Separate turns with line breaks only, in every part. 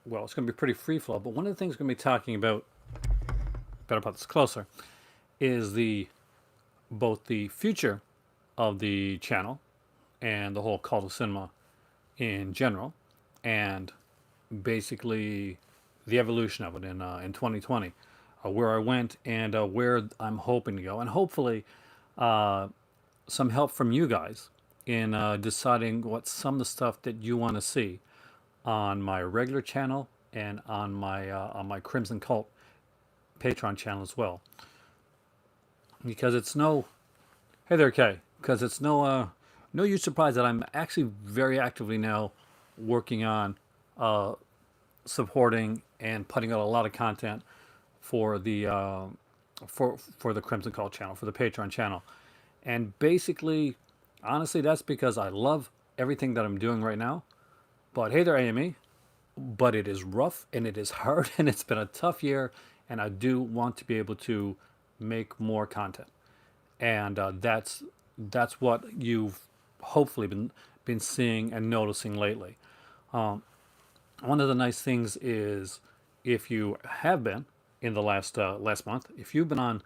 well, it's going to be pretty free flow. But one of the things we're going to be talking about, better put this closer, is the both the future of the channel and the whole cult of cinema in general, and basically the evolution of it in 2020, where I went and where I'm hoping to go, and hopefully uh, some help from you guys in deciding what some of the stuff that you want to see on my regular channel and on my Crimson Cult Patreon channel as well. Because it's no, hey there, Kay. Because it's no huge surprise that I'm actually very actively now working on uh, supporting and putting out a lot of content for the for the Crimson Cult channel, for the Patreon channel. And basically, honestly, that's because I love everything that I'm doing right now. But hey there, AME. But it is rough and it is hard and it's been a tough year. And I do want to be able to make more content. And that's what you've hopefully been seeing and noticing lately. One of the nice things is if you have been in the last month, if you've been on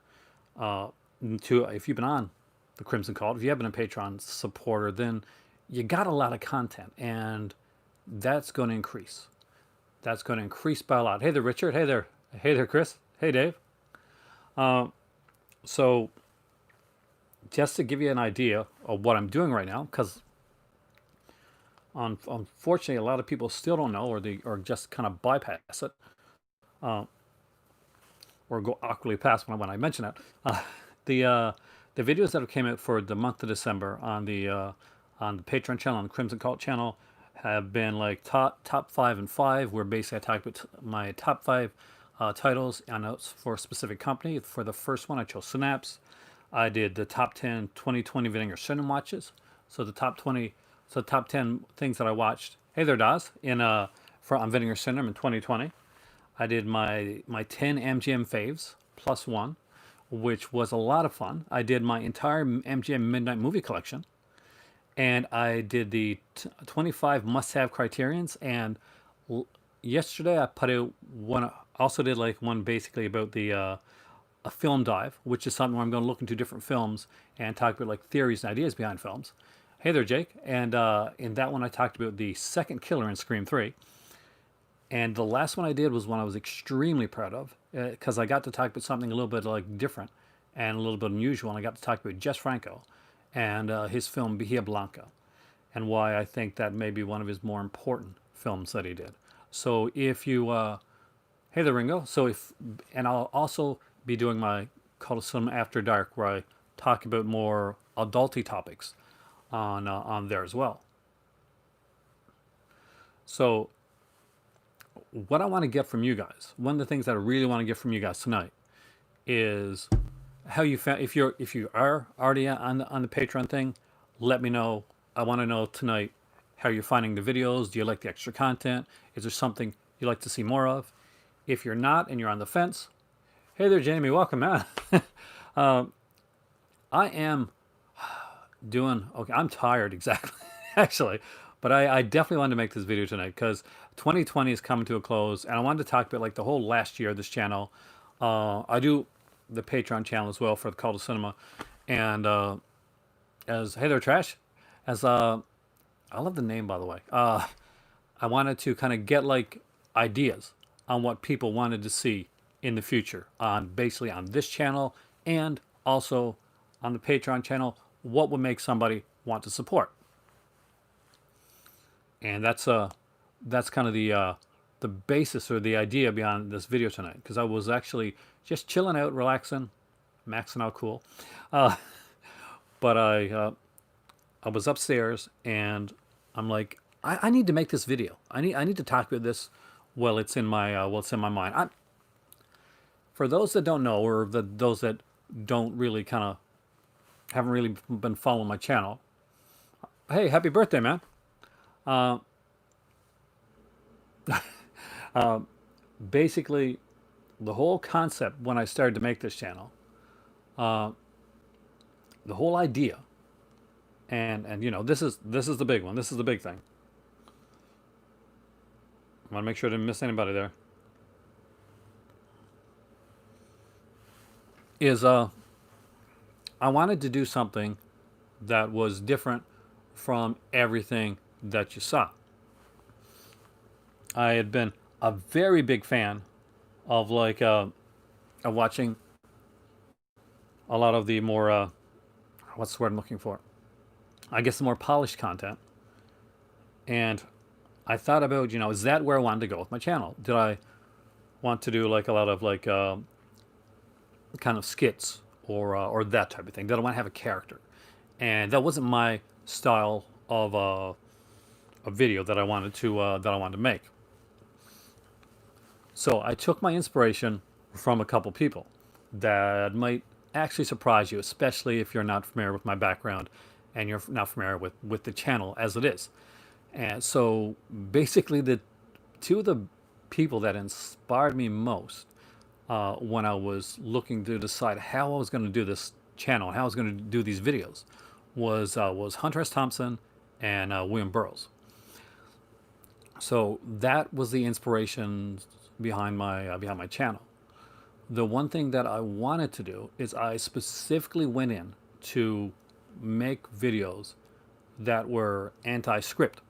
uh, if you've been on the Crimson Cult, if you have been a Patreon supporter, then you got a lot of content, and that's going to increase. That's going to increase by a lot. Hey there, Richard. Hey there, Chris. Hey, Dave. So just to give you an idea of what I'm doing right now, because unfortunately, a lot of people still don't know, or just kind of bypass it, or go awkwardly past when I mention it. The uh, the videos that have came out for the month of December on the Patreon channel, on the Crimson Cult channel, have been like top 5 and 5. Where basically I talked about my top 5 titles and for a specific company. For the first one, I chose Synapse. I did the top 10 2020 Vinegar Syndrome watches. So the top 20, so top 10 things that I watched. Hey there, Daz, for on Vinegar Syndrome in 2020. I did my 10 MGM faves plus one, which was a lot of fun. I did my entire MGM Midnight Movie collection, and I did the 25 must-have criterions. And yesterday I put out one. Also did like one basically about the a film dive, which is something where I'm going to look into different films and talk about like theories and ideas behind films. Hey there, Jake. And in that one, I talked about the second killer in Scream 3. And the last one I did was one I was extremely proud of because I got to talk about something a little bit like different and a little bit unusual. And I got to talk about Jess Franco and his film Bahia Blanca, and why I think that may be one of his more important films that he did. So if you, hey there, Ringo. So if, and I'll also be doing my Cult of Cinema After Dark, where I talk about more adulty topics on there as well. So what I want to get from you guys, one of the things that I really want to get from you guys tonight is how you found. If you are already on the Patreon thing, let me know. I want to know tonight how you're finding the videos. Do you like the extra content? Is there something you like to see more of? If you're not and you're on the fence, hey there, Jamie. Welcome, man. I am doing okay. I'm tired, exactly, actually, but I definitely wanted to make this video tonight because 2020 is coming to a close, and I wanted to talk about like the whole last year of this channel. I do the Patreon channel as well for the Cult of Cinema, and as hey there, Trash, as I love the name, by the way. I wanted to kind of get like ideas on what people wanted to see in the future on basically on this channel and also on the Patreon channel. What would make somebody want to support? And that's kind of the basis or the idea behind this video tonight. Because I was actually just chilling out, relaxing, maxing out cool. Uh, but I was upstairs and I'm like, I need to make this video. I need to talk about this while it's in my mind. For those that don't know, or those that don't really kind of haven't really been following my channel, hey, happy birthday, man. Uh, Basically, the whole concept when I started to make this channel, uh, the whole idea, and you know, this is the big one. This is the big thing. I want to make sure I didn't miss anybody there. Is I wanted to do something that was different from everything that you saw. I had been a very big fan of of watching a lot of the more what's the word I'm looking for? I guess the more polished content. And I thought about, is that where I wanted to go with my channel? Did I want to do like a lot of kind of skits or that type of thing? Did I want to have a character? And that wasn't my style of a video that I wanted to make. So I took my inspiration from a couple people that might actually surprise you, especially if you're not familiar with my background and you're not familiar with the channel as it is. And so basically, the two of the people that inspired me most when I was looking to decide how I was going to do this channel, how I was going to do these videos, was Hunter S. Thompson and William Burroughs. So that was the inspiration behind my channel. The one thing that I wanted to do is I specifically went in to make videos that were anti-script,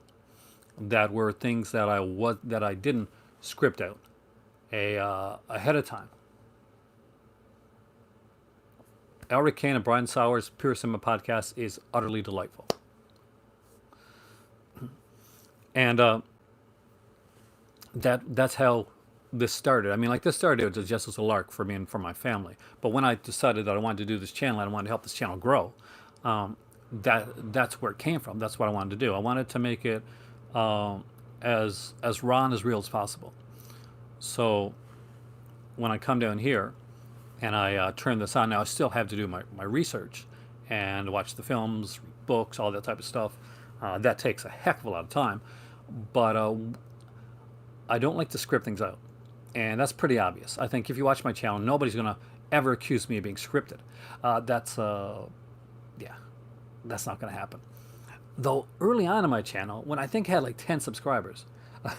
that were things that I didn't script out ahead of time. Elric Kane and Brian Sowers' Pure Cinema podcast is utterly delightful, and that's how this started. I mean, like this started just as a lark for me and for my family. But when I decided that I wanted to do this channel and I wanted to help this channel grow, that's where it came from. That's what I wanted to do. I wanted to make it as raw and as real as possible. So when I come down here and I turn this on, now I still have to do my research and watch the films, read books, all that type of stuff. That takes a heck of a lot of time. But I don't like to script things out. And that's pretty obvious. I think if you watch my channel, nobody's going to ever accuse me of being scripted. Yeah, that's not going to happen. Though early on in my channel, when I think I had like 10 subscribers, I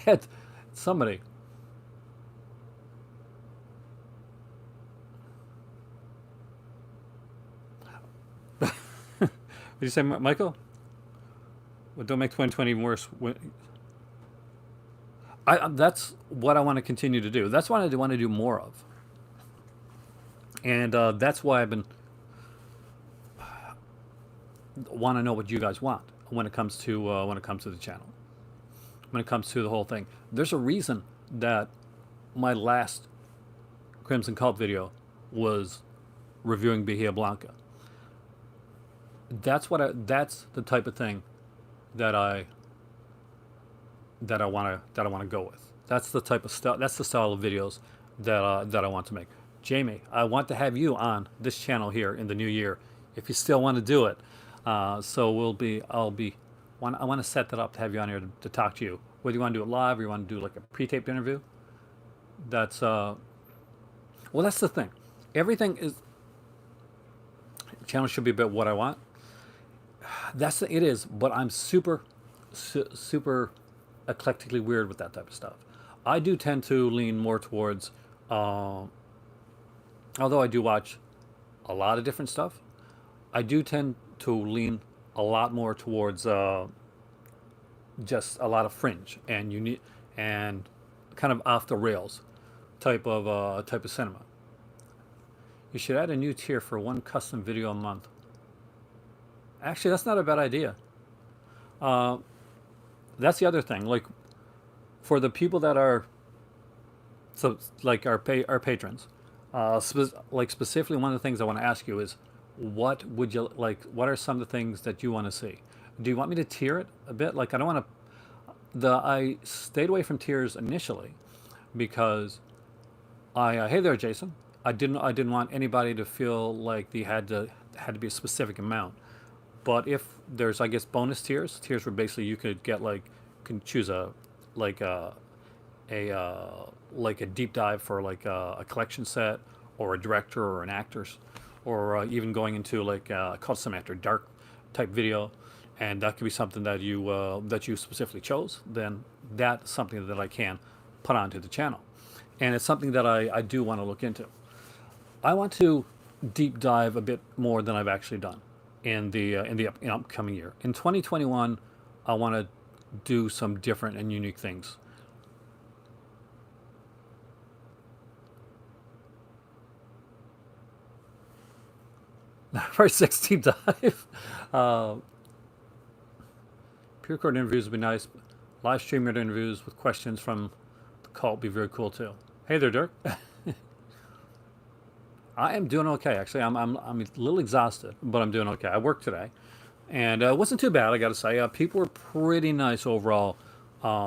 had somebody. Did you say, Michael? Well, don't make 2020 worse. That's what I want to continue to do. That's what I want to do more of. And that's why I've been want to know what you guys want when it comes to the channel, when it comes to the whole thing. There's a reason that my last Crimson Cult video was reviewing Bahia Blanca. That's the type of thing that I want to go with. That's the type of stuff. That's the style of videos that I want to make. Jamie, I want to have you on this channel here in the new year, if you still want to do it. So I want to set that up to have you on here to talk to you. Whether you want to do it live or you want to do like a pre-taped interview. That's well, that's the thing. Everything is channel should be about what I want. It is, but I'm super eclectically weird with that type of stuff. I do tend to lean more towards, although I do watch a lot of different stuff, I do tend to lean a lot more towards just a lot of fringe and unique and kind of off the rails type of cinema. You should add a new tier for one custom video a month. Actually, that's not a bad idea. That's the other thing. Like, for the people that are, so like our patrons, like specifically, one of the things I want to ask you is, what would you like? What are some of the things that you want to see? Do you want me to tier it a bit? Like, I don't want to. I stayed away from tiers initially because hey there, Jason. I didn't want anybody to feel like they had to be a specific amount. But if there's, I guess, bonus tiers where basically you could get can choose like a deep dive for like a collection set or a director or an actors, or even going into like called some after dark type video. and that could be something that you specifically chose, then that's something that I can put onto the channel, and it's something that I do want to look into. I want to deep dive a bit more than I've actually done in the upcoming year. In 2021, I want to do some different and unique things. First 16 dive. Uh, Pure record interviews would be nice. Live stream interviews with questions from the cult would be very cool too. Hey there, Dirk. I am doing okay. Actually, I'm a little exhausted, but I'm doing okay. I worked today, and it wasn't too bad. I got to say, people were pretty nice overall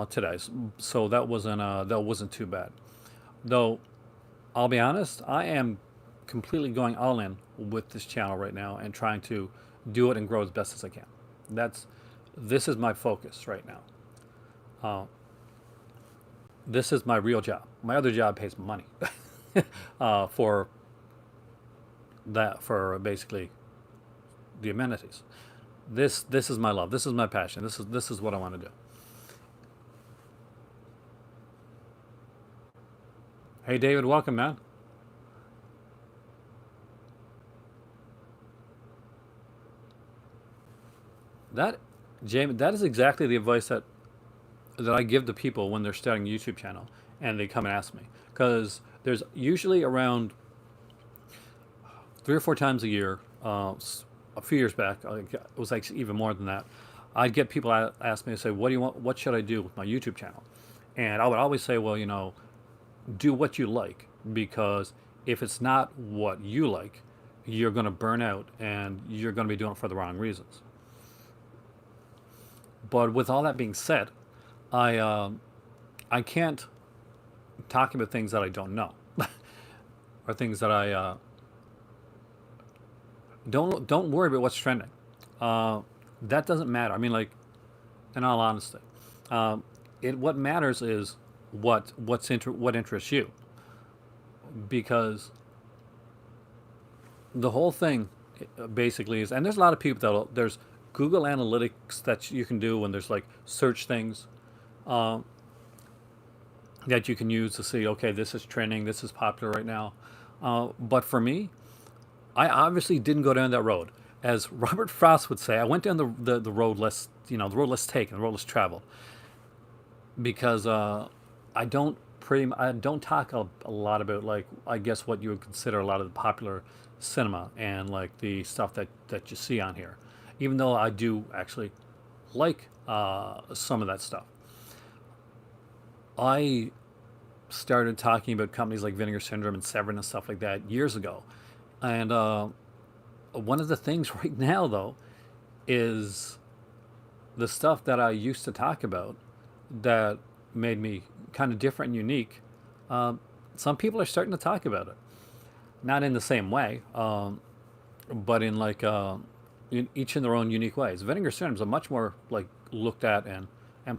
today, so that wasn't too bad. Though I'll be honest, I am completely going all in with this channel right now and trying to do it and grow as best as I can. That's This is my focus right now. Uh, this is my real job. My other job pays money for for basically the amenities. This is my love. This is my passion. This is what I want to do. Hey David, welcome man. That Jamie, that is exactly the advice that I give to people when they're starting a YouTube channel and they come and ask me. Because there's usually around 3 or 4 times a year. A few years back, it was like even more than that. I'd get people ask me and say, "What do you want? What should I do with my YouTube channel?" And I would always say, "Well, do what you like, because if it's not what you like, you're going to burn out and you're going to be doing it for the wrong reasons." But with all that being said, I can't talk about things that I don't know or things that I don't worry about what's trending. Uh, that doesn't matter. I mean, like, in all honesty, um, what matters is what interests you, because the whole thing basically is, and there's a lot of people there's Google Analytics that you can do, and there's like search things uh, that you can use to see, okay, this is trending, this is popular right now. But for me, I obviously didn't go down that road. As Robert Frost would say, I went down the road less, the road less taken, the road less traveled, because I don't talk a lot about, like, I guess what you would consider a lot of the popular cinema and like the stuff that you see on here, even though I do actually like some of that stuff. I started talking about companies like Vinegar Syndrome and Severin and stuff like that years ago, and one of the things right now though is the stuff that I used to talk about that made me kind of different and unique. Um, some people are starting to talk about it, not in the same way, but in like each in their own unique ways. Vinegar Syndrome is a much more like looked at and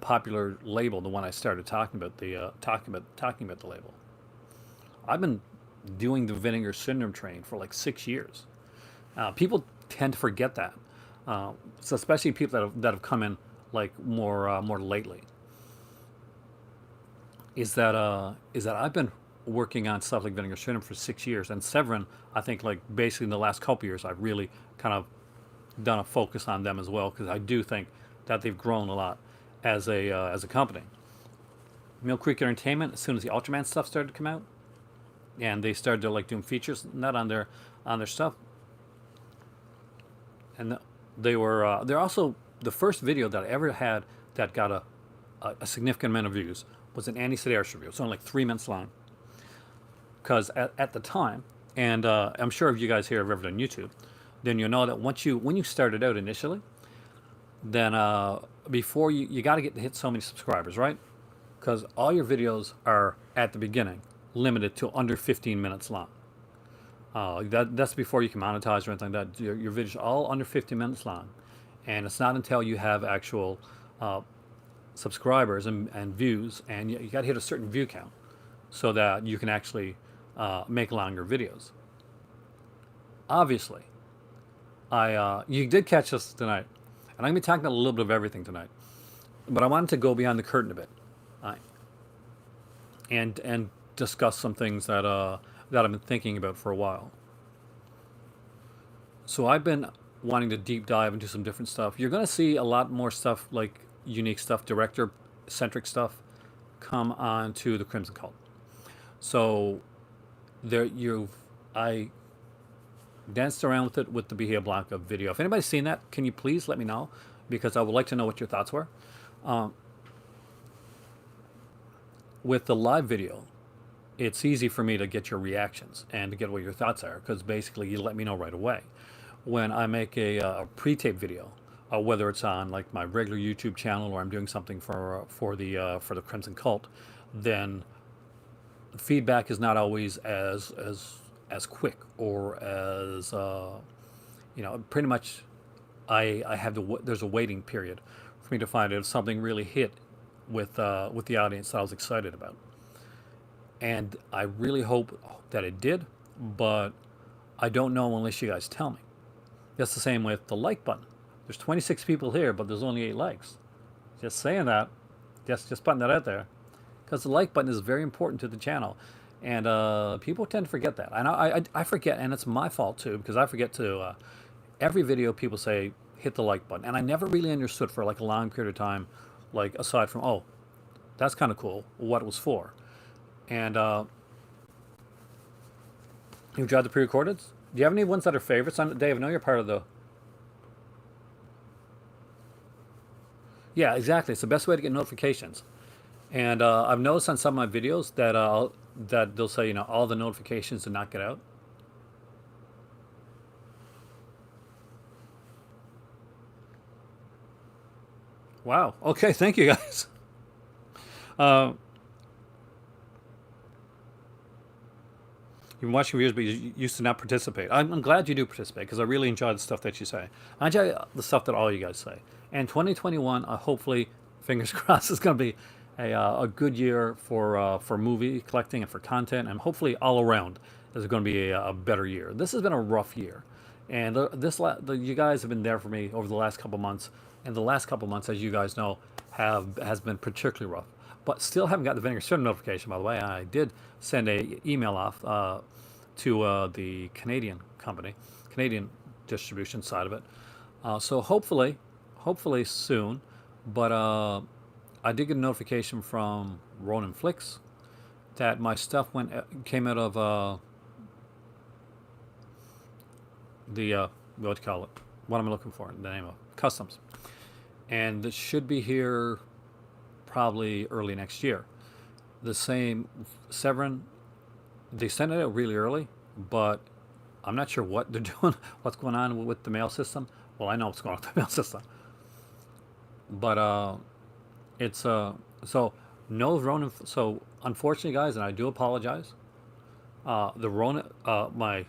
popular label than when I started talking about the label. I've been doing the Vinegar Syndrome train for like 6 years. People tend to forget that, so especially people that have come in like more lately. Is that I've been working on stuff like Vinegar Syndrome for 6 years, and Severin, I think, like basically in the last couple years, I've really kind of done a focus on them as well, because I do think that they've grown a lot as a company. Mill Creek Entertainment, as soon as the Ultraman stuff started to come out, and they started to like doing features and that on their stuff, and they're also the first video that I ever had that got a significant amount of views was an Andy Sedaris review. It's only like 3 minutes long. Because at the time, and I'm sure if you guys here have ever done YouTube, then you'll know that when you started out initially, then before you got to hit so many subscribers, right? Because all your videos are at the beginning limited to under 15 minutes long. That's before you can monetize or anything like that. Your videos are all under 50 minutes long, and it's not until you have actual subscribers and views, and you got to hit a certain view count so that you can actually make longer videos. Obviously, I you did catch us tonight. And I'm going to be talking about a little bit of everything tonight. But I wanted to go behind the curtain a bit, uh, and discuss some things that I've been thinking about for a while. So I've been wanting to deep dive into some different stuff. You're going to see a lot more stuff, like unique stuff, director centric stuff, come on to the Crimson Cult. So there I danced around with it with the Bahia Blanca video. If anybody's seen that, can you please let me know? Because I would like to know what your thoughts were. Um, with the live video, it's easy for me to get your reactions and to get what your thoughts are, because basically you let me know right away. When I make a pre-tape video, whether it's on like my regular YouTube channel or I'm doing something for the Crimson Cult, then feedback is not always as quick or as pretty much I have there's a waiting period for me to find if something really hit with the audience that I was excited about, and I really hope that it did, but I don't know unless you guys tell me. That's the same with the like button. There's 26 people here, but there's only 8 likes. Just saying that, just putting that out there, because the like button is very important to the channel, and people tend to forget that. And I forget, and it's my fault too, because I forget to. Every video people say hit the like button, and I never really understood for like a long period of time, like aside from that's kind of cool, what it was for. And you tried the pre-recorded? Do you have any ones that are favorites? Dave, I know you're part of the. Yeah, exactly. It's the best way to get notifications. And I've noticed on some of my videos that they'll say, all the notifications did not get out. Wow. Okay. Thank you, guys. Uh, You've been watching videos, but you used to not participate. I'm glad you do participate, because I really enjoy the stuff that you say. I enjoy the stuff that all you guys say. And 2021, hopefully, fingers crossed, is going to be a good year for movie collecting and for content, and hopefully all around is going to be a better year. This has been a rough year, and you guys have been there for me over the last couple months, and the last couple months, as you guys know, has been particularly rough. But still haven't got the Vinegar Syndrome notification, by the way. I did send a email off to the Canadian company, Canadian distribution side of it. So hopefully soon. But I did get a notification from Ronin Flicks that my stuff came out of the what do you call it? What am I looking for? The name of customs, and it should be here probably early next year. The same Severin, they sent it out really early, but I'm not sure what they're doing, what's going on with the mail system. Well, I know what's going on with the mail system, but it's so no Ronin. So unfortunately, guys, and I do apologize. The Ronin, my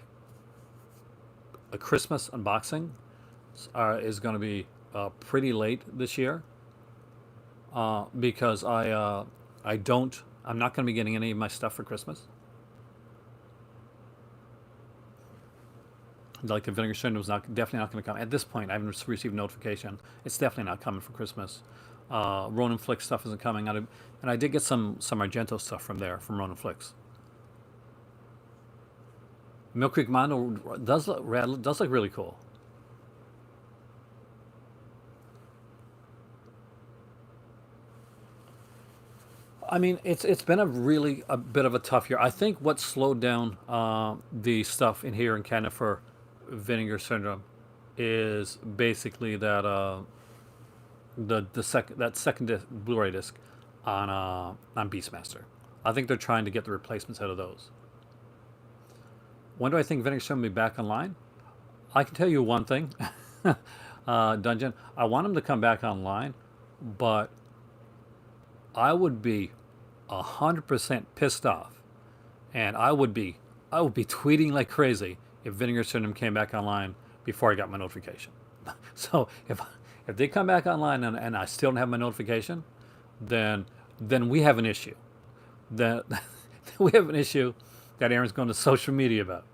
a Christmas unboxing is going to be pretty late this year, because I'm not going to be getting any of my stuff for Christmas. Like the Vinegar Syndrome was definitely not going to come at this point. I haven't received notification. It's definitely not coming for Christmas. Ronin Flicks stuff isn't coming out of, and I did get some Argento stuff from Ronin Flicks. Mill Creek Mondo does look really cool. I mean, it's been a bit of a tough year. I think what slowed down the stuff in here in Canada for Vinegar Syndrome is basically that that second Blu-ray disc on Beastmaster. I think they're trying to get the replacements out of those. When do I think Vinegar Syndrome will be back online? I can tell you one thing, Dungeon. I want them to come back online, but I would be 100% pissed off, and I would be tweeting like crazy if Vinegar Syndrome came back online before I got my notification. So if they come back online and I still don't have my notification, then we have an issue. Then we have an issue that Aaron's going to social media about,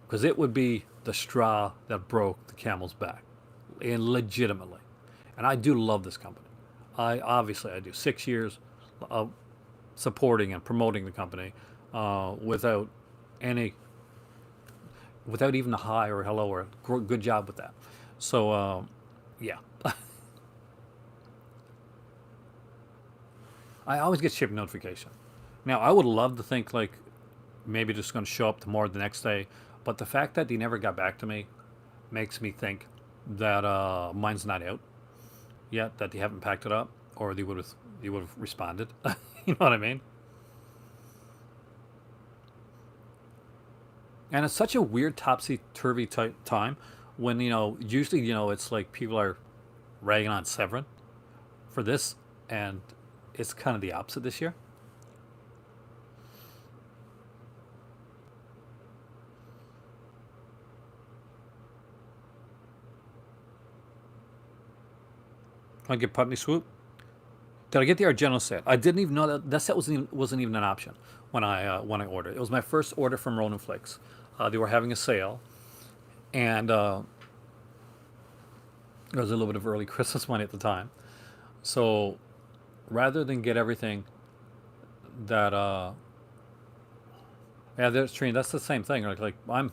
because it would be the straw that broke the camel's back. and legitimately. And I do love this company. I do 6 years of supporting and promoting the company without any, without even a hi or hello or good job with that. So yeah, I always get shipping notification. Now I would love to think like maybe just going to show up tomorrow the next day, but the fact that they never got back to me makes me think that mine's not out yet, that they haven't packed it up, or they would have responded. You know what I mean? And it's such a weird topsy turvy type time when usually it's like people are ragging on Severin for this, and it's kind of the opposite this year. I get Putney Swoop. Did I get the Argento set? I didn't even know that set wasn't even an option when I ordered. It was my first order from Ronin Flakes. They were having a sale, and there was a little bit of early Christmas money at the time. So rather than get everything that yeah, there's Trina. That's the same thing. Like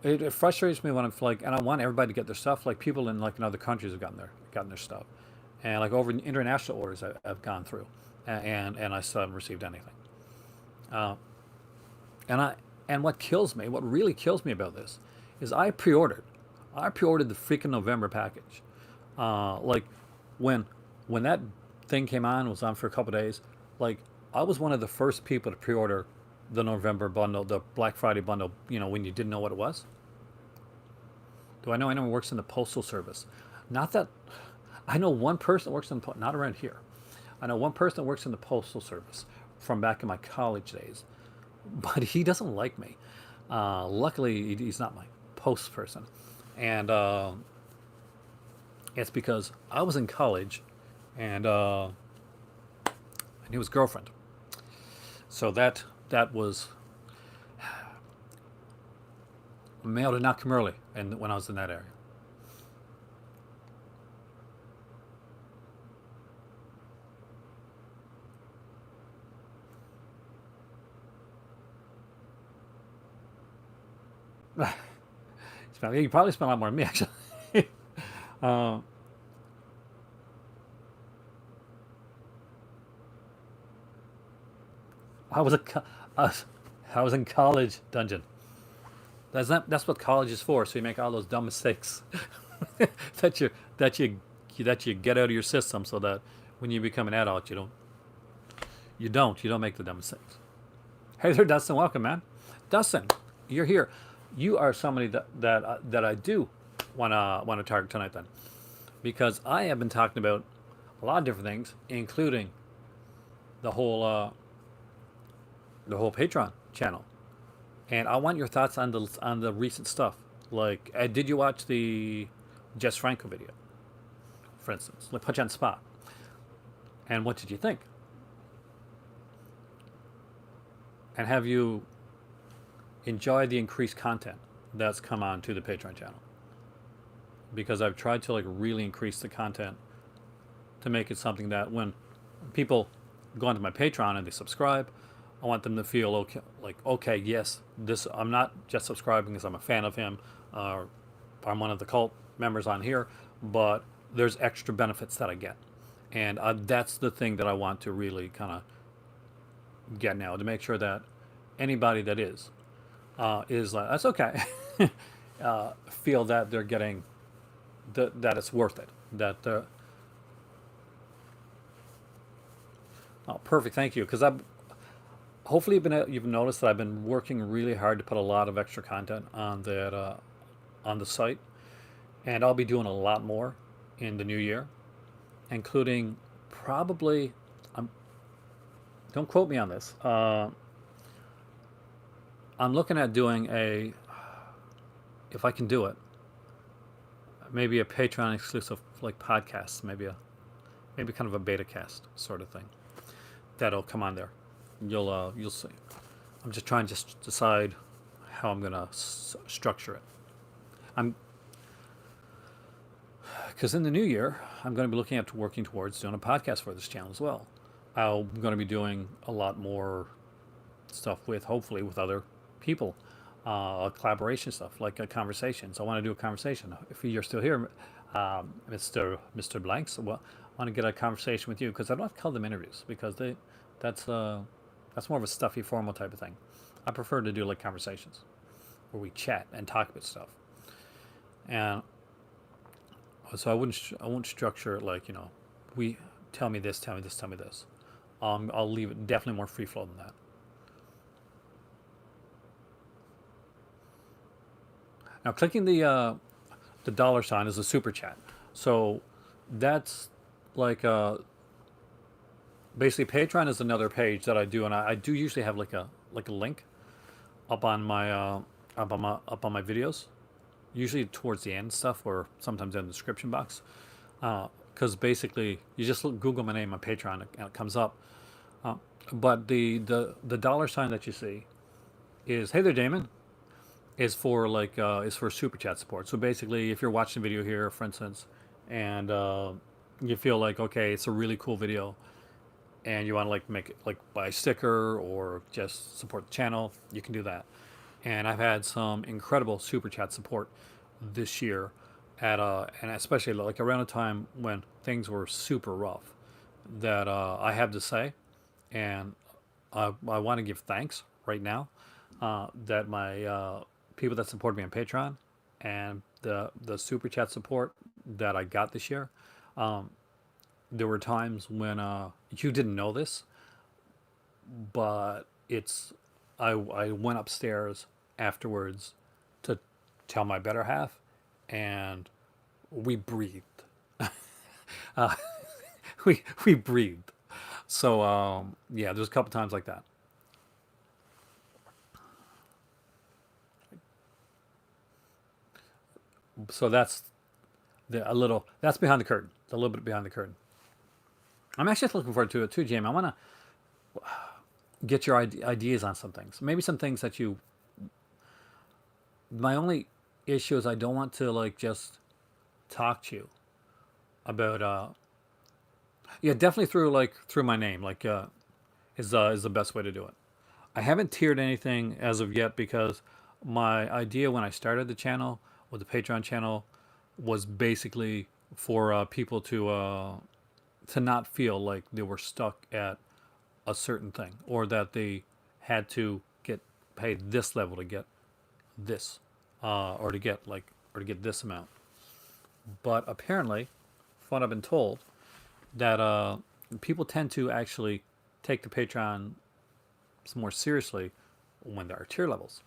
it frustrates me when I'm like, and I want everybody to get their stuff. Like people in other countries have gotten their stuff, and like over international orders I've gone through, and I still haven't received anything. Uh, and what really kills me about this, is I pre-ordered the freaking November package. Like when when that thing came on, it was on for a couple of days. Like I was one of the first people to pre-order the November bundle, the Black Friday bundle. When you didn't know what it was. Do I know anyone who works in the postal service? Not that I know one person that works in not around here. I know one person that works in the postal service from back in my college days, but he doesn't like me. Luckily, he's not my post person, and it's because I was in college, and I knew his girlfriend. So that was mail did not come early, and when I was in that area. You probably spent a lot more than me actually. uh, I was a co- I was, I was in college dungeon. That's what college is for. So you make all those dumb mistakes that you get out of your system, so that when you become an adult, you don't make the dumb mistakes. Hey there, Dustin. Welcome, man. Dustin, you're here. You are somebody that I do wanna target tonight, then, because I have been talking about a lot of different things, including the whole uh, the whole Patreon channel, and I want your thoughts on the recent stuff. Like, did you watch the Jess Franco video, for instance? Like, put you on the spot. And what did you think? And have you enjoyed the increased content that's come on to the Patreon channel? Because I've tried to like really increase the content to make it something that when people go onto my Patreon and they subscribe, I want them to feel okay, like, okay, yes, this I'm not just subscribing because I'm a fan of him, or I'm one of the cult members on here, but there's extra benefits that I get, and that's the thing that I want to really kind of get now, to make sure that anybody that is like, that's okay, feel that they're getting that it's worth it. That oh, perfect, thank you. Because I've hopefully you've noticed that I've been working really hard to put a lot of extra content on the site, and I'll be doing a lot more in the new year, including probably. Um, don't quote me on this. I'm looking at doing if I can do it, maybe a Patreon exclusive like podcast, maybe kind of a beta cast sort of thing that'll come on there. You'll see. I'm just trying to decide how I'm gonna structure it. I'm because in the new year, I'm going to be looking at working towards doing a podcast for this channel as well. I'm going to be doing a lot more stuff with, hopefully, with other people, collaboration stuff like conversations. I want to do a conversation. If you're still here, Mr. Blanks, well, I want to get a conversation with you because I don't have to call them interviews because that's that's more of a stuffy, formal type of thing. I prefer to do like conversations where we chat and talk about stuff. And so I won't structure it like, we tell me this, tell me this, tell me this. I'll leave it definitely more free flow than that. Now clicking the dollar sign is a super chat. So that's like basically Patreon is another page that I do, and I do usually have like a link up on my up on my videos, usually towards the end stuff, or sometimes in the description box. Because basically you just Google my name on Patreon and it comes up. But the dollar sign that you see is, hey there, Damon, is for like is for super chat support. So basically, if you're watching a video here, for instance, and you feel like, okay, it's a really cool video, and you want to like make it like buy a sticker or just support the channel, you can do that. And I've had some incredible super chat support this year at and especially like around a time when things were super rough, that I have to say, and I want to give thanks right now, that my people that support me on Patreon and the super chat support that I got this year. There were times when you didn't know this, but I went upstairs afterwards to tell my better half, and we breathed. uh, we breathed. So yeah, there's a couple times like that. So that's that's behind the curtain, a little bit behind the curtain. I'm actually looking forward to it too, Jamie. I want to get your ideas on some things. Maybe some things that you. My only issue is I don't want to like just talk to you about. Yeah, definitely through my name. Like is the best way to do it. I haven't tiered anything as of yet because my idea when I started the channel with the Patreon channel was basically for people to not feel like they were stuck at a certain thing, or that they had to get paid this level to get this, or to get this amount. But apparently, from what I've been told, that people tend to actually take the Patreon more seriously when there are tier levels,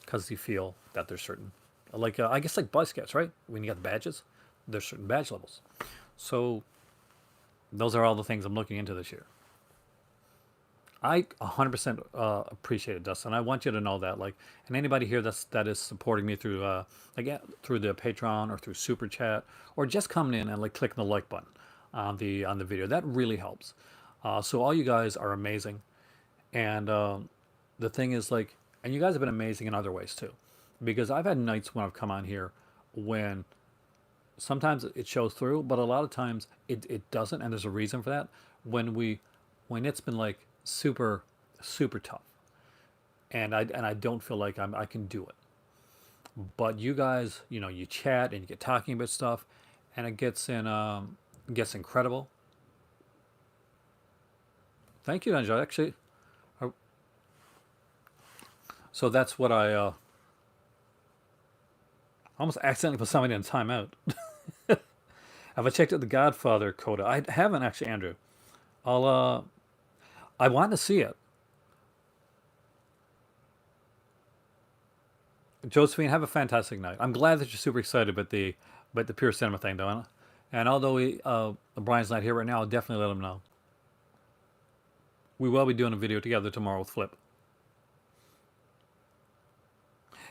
because you feel that there's certain, like I guess like Boy Scouts, right? When you got the badges, there's certain badge levels. So those are all the things I'm looking into this year. I 100% appreciate it, Dustin. I want you to know that, like, and anybody here that is supporting me through through the Patreon or through Super Chat, or just coming in and like clicking the like button on the video, that really helps. So all you guys are amazing, and the thing is, like, and you guys have been amazing in other ways too, because I've had nights when I've come on here when sometimes it shows through, but a lot of times it doesn't, and there's a reason for that. When it's been like super tough, and I don't feel like I can do it. But you guys, you chat and you get talking about stuff, and it gets incredible. Thank you, Angela. Actually, so that's what I almost accidentally put somebody in timeout. Have I checked out the Godfather coda? I haven't actually, Andrew. I want to see it. Josephine, have a fantastic night. I'm glad that you're super excited about the Pure Cinema thing, though. And although Brian's not here right now, I'll definitely let him know. We will be doing a video together tomorrow with Flip.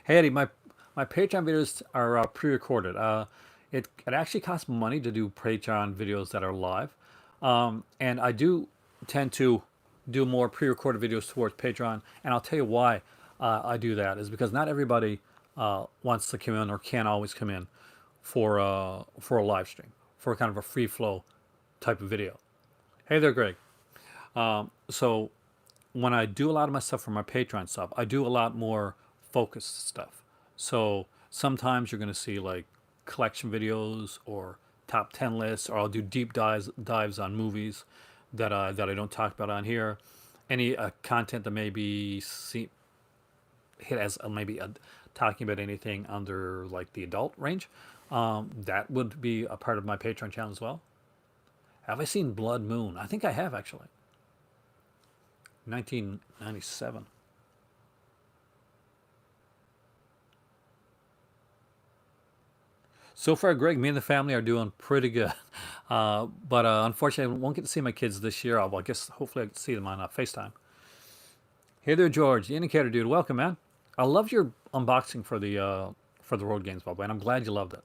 Hey Eddie, my Patreon videos are pre-recorded. It actually costs money to do Patreon videos that are live, and I do tend to do more pre-recorded videos towards Patreon. And I'll tell you why I do that is because not everybody wants to come in or can always come in for a live stream, for kind of a free flow type of video. Hey there, Greg. So when I do a lot of my stuff for my Patreon stuff, I do a lot more focused stuff. So sometimes you're going to see like collection videos or top 10 lists, or I'll do deep dives on movies that I don't talk about on here. Any content that maybe hit as maybe talking about anything under like the adult range, that would be a part of my Patreon channel as well. Have I seen Blood Moon? I think I have actually. 1997. So far, Greg, me and the family are doing pretty good. But unfortunately, I won't get to see my kids this year. Well, I guess hopefully I can see them on FaceTime. Hey there, George, the indicator dude. Welcome, man. I loved your unboxing for the road games, by the way, and I'm glad you loved it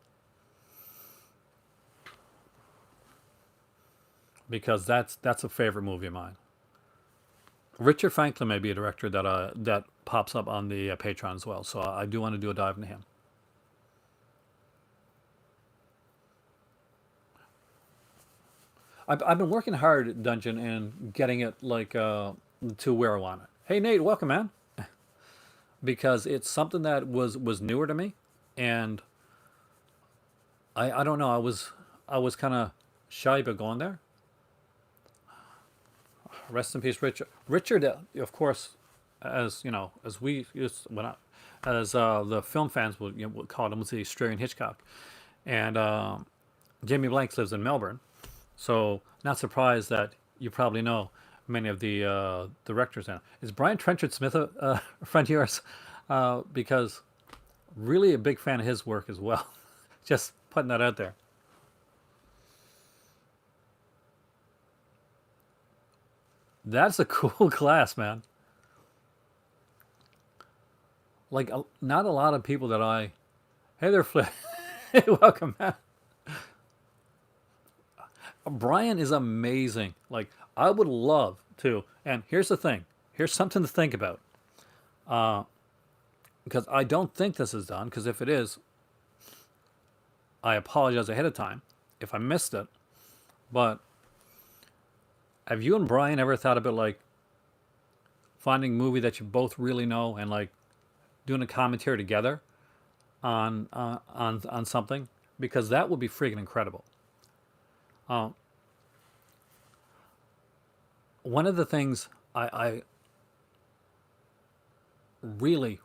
because that's a favorite movie of mine. Richard Franklin may be a director that pops up on the Patreon as well, so I do want to do a dive into him. I've been working hard at Dungeon and getting it like to where I want it. Hey Nate, welcome, man. Because it's something that was newer to me, and I don't know, I was kind of shy about going there. Rest in peace, Richard. Richard, of course, as you know, as we used when I, as the film fans would call him, was the Australian Hitchcock, and Jamie Blanks lives in Melbourne, so not surprised that you probably know many of the directors now. Is Brian Trenchard Smith a friend of yours? Because really a big fan of his work as well. Just putting that out there. That's a cool class, man. Like not a lot of people that I. Hey there, Flip. Hey, welcome, man. Brian is amazing. Like I would love to. And here's the thing. Here's something to think about. Because I don't think this is done. Because if it is, I apologize ahead of time if I missed it. But have you and Brian ever thought about like finding a movie that you both really know and like doing a commentary together on something? Because that would be freaking incredible. Uh, One of the things I really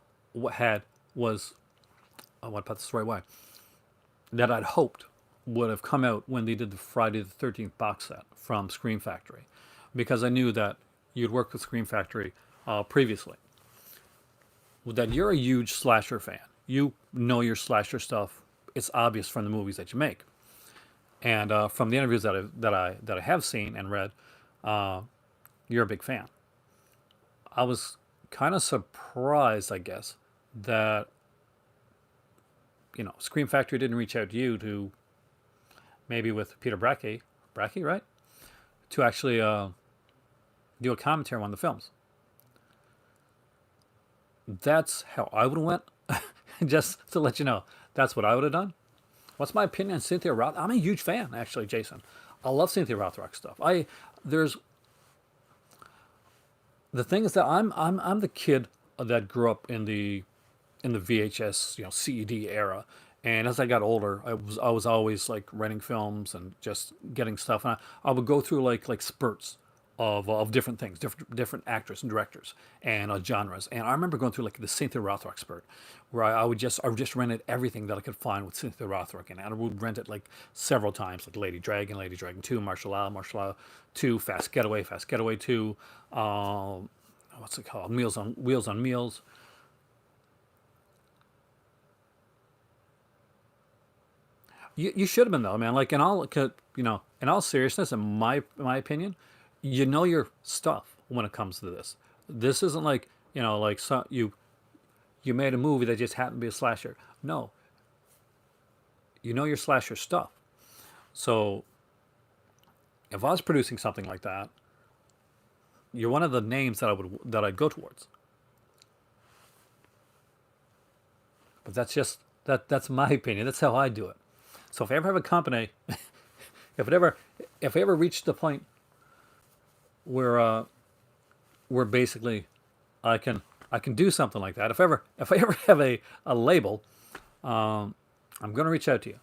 had was, I want to put this the right way, that I'd hoped would have come out when they did the Friday the 13th box set from Scream Factory, because I knew that you'd worked with Scream Factory previously. That you're a huge slasher fan. You know your slasher stuff. It's obvious from the movies that you make, and from the interviews that I have seen and read, uh, you're a big fan. I was kind of surprised, I guess, that Scream Factory didn't reach out to you to maybe with Peter Bracke, right, to actually do a commentary on the films. That's how I would have went. Just to let you know, that's what I would have done. What's my opinion on Cynthia Roth? I'm a huge fan, actually, Jason. I love Cynthia Rothrock stuff. There's the thing is that I'm the kid that grew up in the VHS CED era, and as I got older, I was always like renting films and just getting stuff, and I would go through like spurts of different things, different actors and directors and genres. And I remember going through like the Cynthia Rothrock spurt, where I would just rented everything that I could find with Cynthia Rothrock, and I would rent it like several times, like Lady Dragon 2, Martial Law 2, Fast Getaway 2, what's it called, Wheels on Meals. You should have been though, man. Like in all seriousness, in my opinion, you know your stuff when it comes to this. This isn't like like you made a movie that just happened to be a slasher. No, you know your slasher stuff. So if I was producing something like that, you're one of the names that I'd go towards. But that's just that's my opinion. That's how I do it. So if I ever have a company, if it ever if I ever reach the point where where basically I can I can do something like that. If I ever have a label, I'm gonna reach out to you.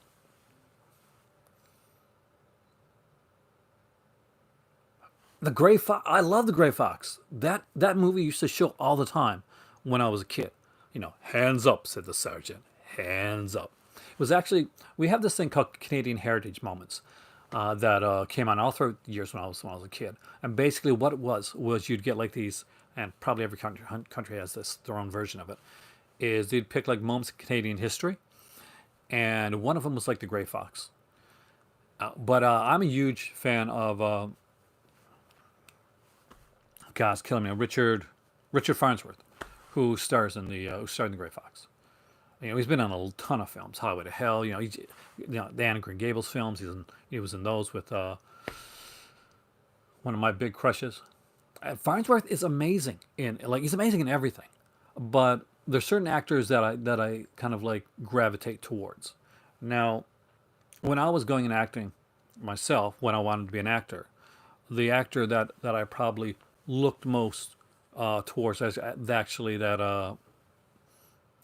The Gray Fox. I love the Gray Fox. That movie used to show all the time when I was a kid. You know, hands up, said the sergeant. Hands up. It was actually we have this thing called Canadian Heritage Moments that came on all throughout the years when I was a kid. And basically, what it was you'd get like these, and probably every country has this their own version of it. Is they'd pick like moments of Canadian history, and one of them was like the Gray Fox. But I'm a huge fan of God's killing me. Richard Farnsworth, who starred in the Gray Fox. You know, he's been on a ton of films. Highway to Hell. The Anne and Green Gables films. He was in those with one of my big crushes. Farnsworth is amazing he's amazing in everything, but there's certain actors that I kind of like gravitate towards. Now, when I was going and acting myself, when I wanted to be an actor, the actor that I probably looked most towards as actually that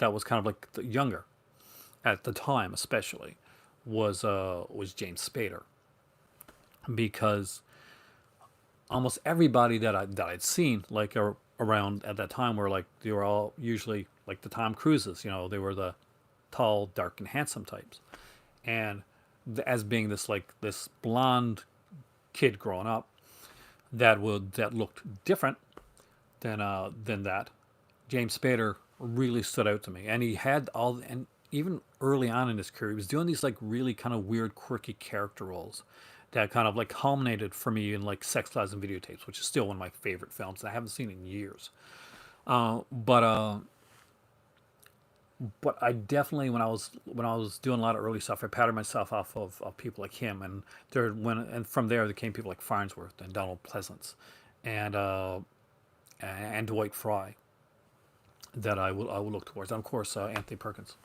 was kind of like the younger at the time, especially was James Spader, because almost everybody that I'd seen around at that time were like they were all usually like the Tom Cruises. You know, they were the tall, dark, and handsome types, and as being this blonde kid growing up that looked different than that. James Spader really stood out to me, and he had all and even early on in his career, he was doing these like really kind of weird, quirky character roles that kind of like culminated for me in like Sex, Lies, and Videotapes, which is still one of my favorite films. I haven't seen it in years, uh, but uh, but I definitely when I was doing a lot of early stuff, I patterned myself off of people like him, and from there there came people like Farnsworth and Donald Pleasance, and and Dwight Fry that I will look towards, and of course Anthony Perkins.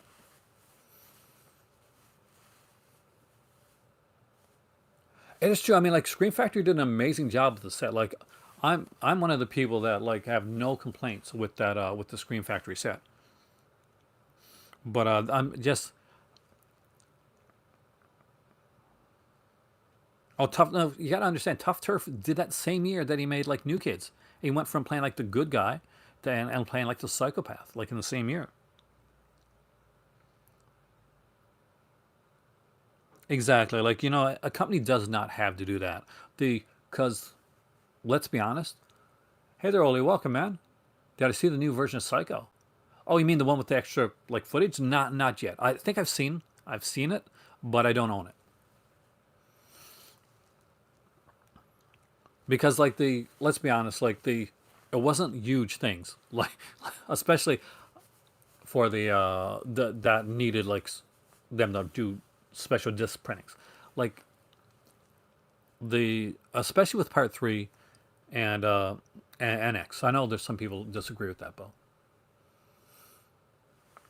It is true. I mean, like Scream Factory did an amazing job with the set. Like, I'm one of the people that like have no complaints with the Scream Factory set. But I'm just tough. No, you gotta understand. Tough Turf did that same year that he made like New Kids. He went from playing like the good guy to and playing like the psychopath, like in the same year. Exactly. Like a company does not have to do that. The Because let's be honest. Hey there, Oli. Welcome, man. Did I see the new version of Psycho? Oh, you mean the one with the extra like footage? Not yet. I think I've seen it, but I don't own it because like the let's be honest, like the it wasn't huge things like especially for the that needed them to do special disc printings, like the especially with part three and NX. I know there's some people disagree with that,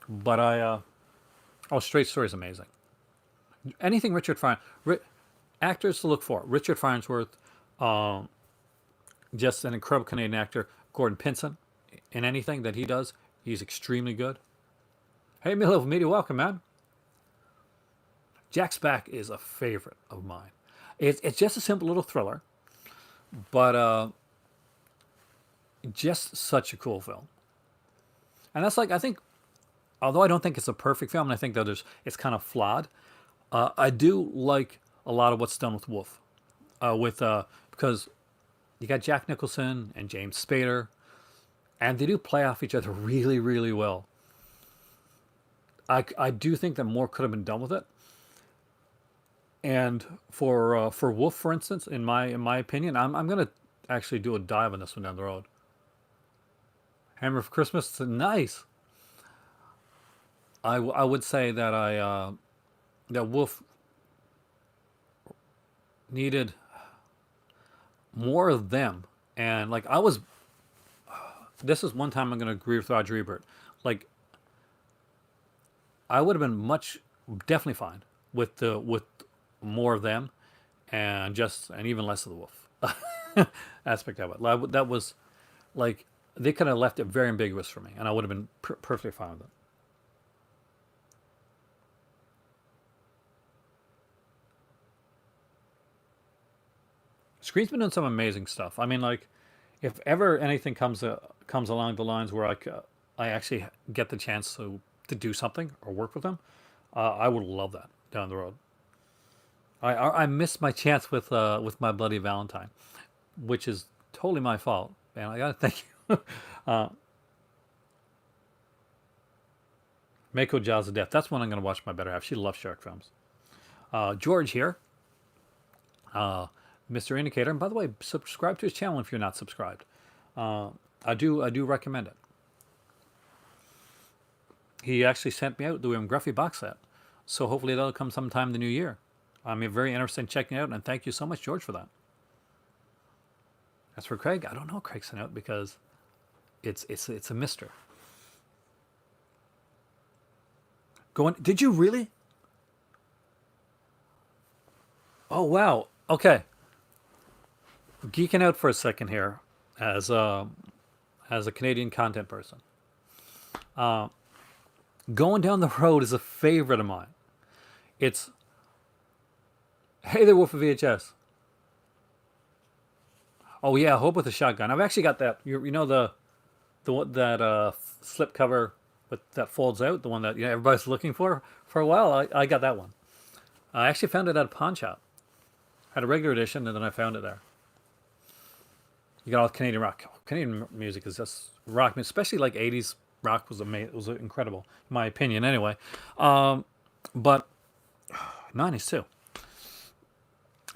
but oh, Straight Story is amazing. Anything actors to look for: Richard Farnsworth, um, just an incredible Canadian actor. Gordon Pinson, in anything that he does, he's extremely good. Hey, Milo Media, welcome, man. Jack's Back is a favorite of mine. It's just a simple little thriller, but just such a cool film. And that's like I think, although I don't think it's a perfect film, and I think that it's kind of flawed. I do like a lot of what's done with Wolf, with because you got Jack Nicholson and James Spader, and they do play off each other really, really well. I do think that more could have been done with it. And for Wolf, for instance, in my opinion, I'm gonna actually do a dive on this one down the road. Hammer for Christmas, nice. I would say that that Wolf needed more of them, and like I was. This is one time I'm gonna agree with Roger Ebert. Like I would have been much definitely fine with more of them and even less of the wolf aspect of it. That was like they could have left it very ambiguous for me, and I would have been perfectly fine with it. Screen's been doing some amazing stuff. I mean, like if ever anything comes along the lines where I actually get the chance to do something or work with them, I would love that down the road. I missed my chance with my Bloody Valentine, which is totally my fault, and I gotta thank you. uh, Mako Jaws of Death. That's one I'm gonna watch. My better half. She loves shark films. George here, uh, Mr. Indicator. And by the way, subscribe to his channel if you're not subscribed. Uh, I do recommend it. He actually sent me out the Gruffy box set, so hopefully that'll come sometime in the new year. I'm very interested in checking it out, and thank you so much, George, for that. As for Craig, I don't know what Craig sent out because it's a mister. Going? Did you really? Oh wow. Okay. Geeking out for a second here, as a Canadian content person. Going down the road is a favorite of mine. It's hey there, Wolf of VHS. Oh yeah, Hope with a Shotgun. I've actually got that. You know the one that slip cover with that folds out, the one that everybody's looking for a while. I got that one. I actually found it at a pawn shop. Had a regular edition, and then I found it there. You got all Canadian rock. Canadian music is just rock, especially like '80s rock was amazing. It was incredible, in my opinion, anyway. But '90s too.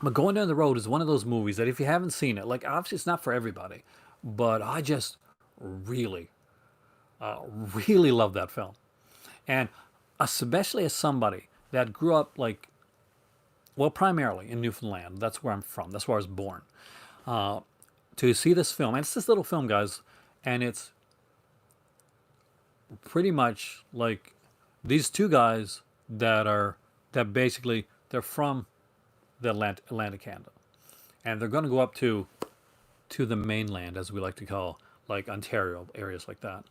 But Going Down the Road is one of those movies that if you haven't seen it, like obviously it's not for everybody, but I just really, really love that film, and especially as somebody that grew up like well, primarily in Newfoundland. That's where I'm from. That's where I was born. To see this film, and it's this little film, guys, and it's pretty much like these two guys that basically they're from the Atlantic Canada, and they're going to go up to the mainland, as we like to call like Ontario areas like that.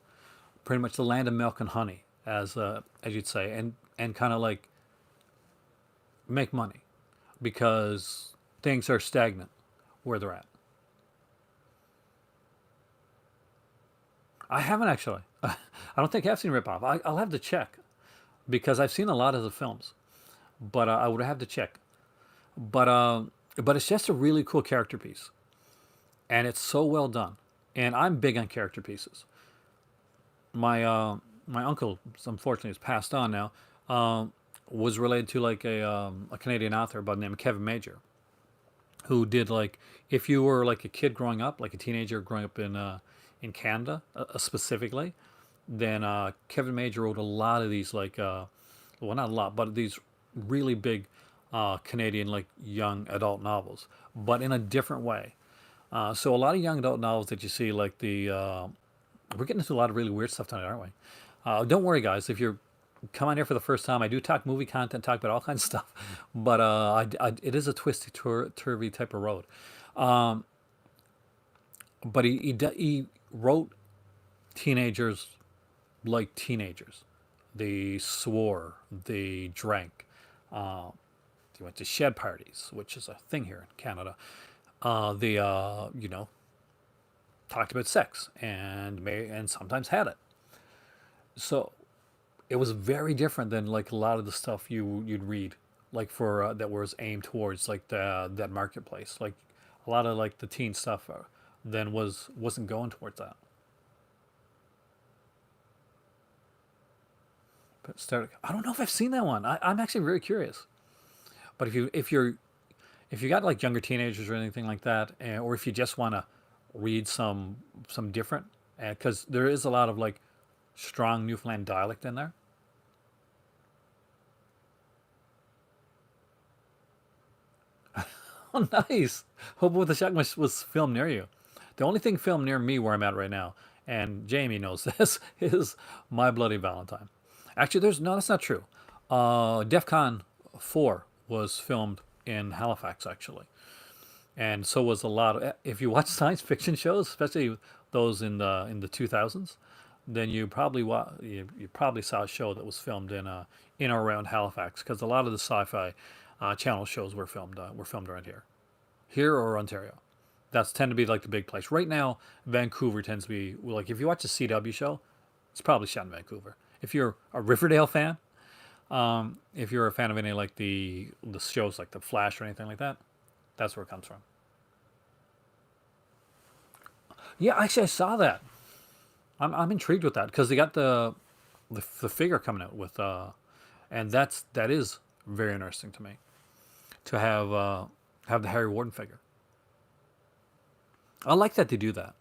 Pretty much the land of milk and honey, as you'd say, and kind of like make money because things are stagnant where they're at. I haven't actually. I don't think I've seen Ripoff. I'll have to check because I've seen a lot of the films, but I would have to check. But but it's just a really cool character piece, and it's so well done. And I'm big on character pieces. My uncle, unfortunately, has passed on now. Was related to like a Canadian author by the name of Kevin Major, who did like if you were like a kid growing up, like a teenager growing up in Canada specifically, then Kevin Major wrote a lot of these like well not a lot, but these really big Canadian like young adult novels, but in a different way. So a lot of young adult novels that you see like we're getting into a lot of really weird stuff tonight, aren't we? Don't worry, guys. If you're come on here for the first time, I do talk movie content, talk about all kinds of stuff, but it is a twisty, turvy type of road. Um, but he wrote teenagers like teenagers. They swore, they drank, they went to shed parties, which is a thing here in Canada. They talked about sex and sometimes had it. So it was very different than like a lot of the stuff you'd read like for that was aimed towards like that marketplace. Like a lot of like the teen stuff then wasn't going towards that. But I don't know if I've seen that one. I'm actually very curious. But if you got like younger teenagers or anything like that, or if you just want to read some different, because there is a lot of like strong Newfoundland dialect in there. Oh, nice. Hope with the Shotgun was filmed near you. The only thing filmed near me where I'm at right now, and Jamie knows this, is My Bloody Valentine. Actually, there's no, that's not true. DEF CON 4 was filmed in Halifax actually, and so was a lot of. If you watch science fiction shows, especially those in the 2000s, then you probably saw a show that was filmed in or around Halifax because a lot of the sci-fi channel shows were filmed around here or Ontario. That's tend to be like the big place right now. Vancouver tends to be like if you watch a CW show, it's probably shot in Vancouver. If you're a Riverdale fan, if you're a fan of any like the shows like The Flash or anything like that, that's where it comes from. Yeah, actually, I saw that. I'm intrigued with that because they got the figure coming out with and that is very interesting to me to have the Harry Warden figure. I like that they do that.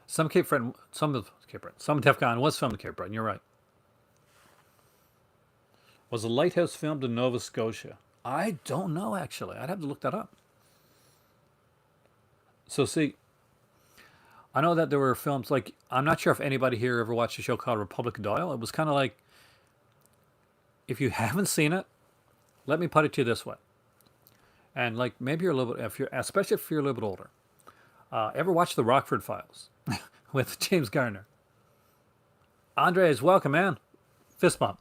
Some Cape Breton was filmed in Cape Breton. You're right. Was the Lighthouse filmed in Nova Scotia? I don't know actually. I'd have to look that up. So see, I know that there were films like I'm not sure if anybody here ever watched a show called Republic of Doyle. It was kind of like if you haven't seen it, let me put it to you this way, and like maybe you're a little bit if you're especially if you're a little bit older. Ever watch the Rockford Files with James Garner? Andres, welcome, man. Fist bump.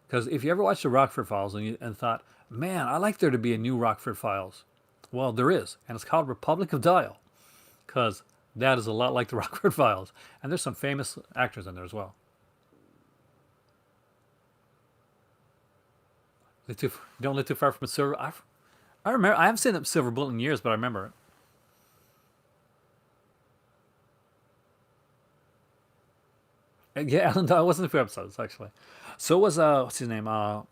Because if you ever watched the Rockford Files and thought, man, I like there to be a new Rockford Files, well, there is, and it's called Republic of Dial, because that is a lot like the Rockford Files, and there's some famous actors in there as well. Don't live too far from a silver. I remember. I haven't seen that Silver Bullet in years, but I remember it. Yeah, Alan Doyle wasn't a few episodes actually. So was what's his name? Del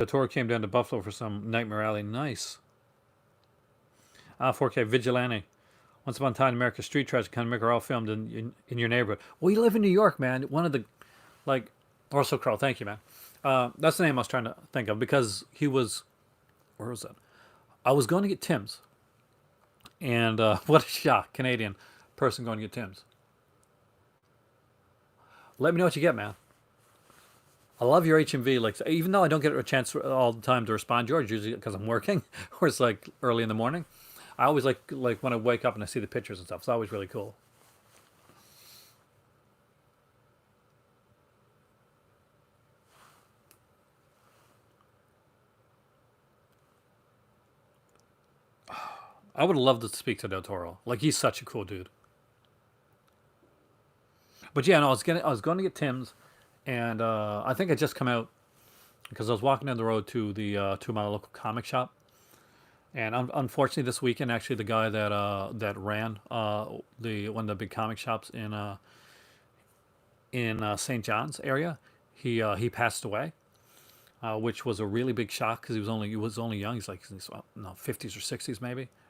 Toro came down to Buffalo for some Nightmare Alley. Nice. 4K Vigilante. Once Upon a Time, America Street Trash kind of make are all filmed in your neighborhood. Well, you live in New York, man. One of the like Orso Crow. Thank you, man. That's the name I was trying to think of because he was. Where was that? I was going to get Tim's, and what a shock, Canadian person going to get Tim's. Let me know what you get, man. I love your HMV. Like even though I don't get a chance all the time to respond, George, usually because I'm working or it's like early in the morning. I always like when I wake up and I see the pictures and stuff. It's always really cool. I would have loved to speak to Del Toro. Like he's such a cool dude. But yeah, no, I was going to get Tim's, and I think I just come out because I was walking down the road to my local comic shop, and unfortunately this weekend actually the guy that ran the one of the big comic shops in St. John's area, he passed away, which was a really big shock because he was only young. He's like in his, no 50s or 60s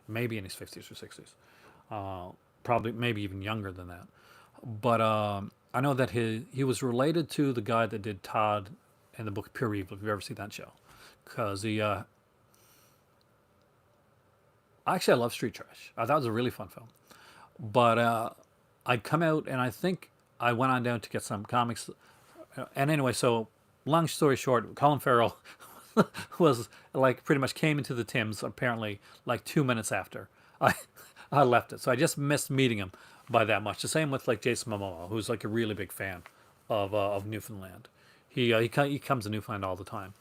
maybe in his 50s or 60s, probably maybe even younger than that. But I know that he was related to the guy that did Todd in the book Pure Evil. If you've ever seen that show, because he actually I love Street Trash. I thought it was a really fun film. But I'd come out and I think I went on down to get some comics. And anyway, so long story short, Colin Farrell was like pretty much came into the Tims apparently like 2 minutes after I I left it. So I just missed meeting him by that much. The same with like Jason Momoa, who's like a really big fan of Newfoundland. He comes to Newfoundland all the time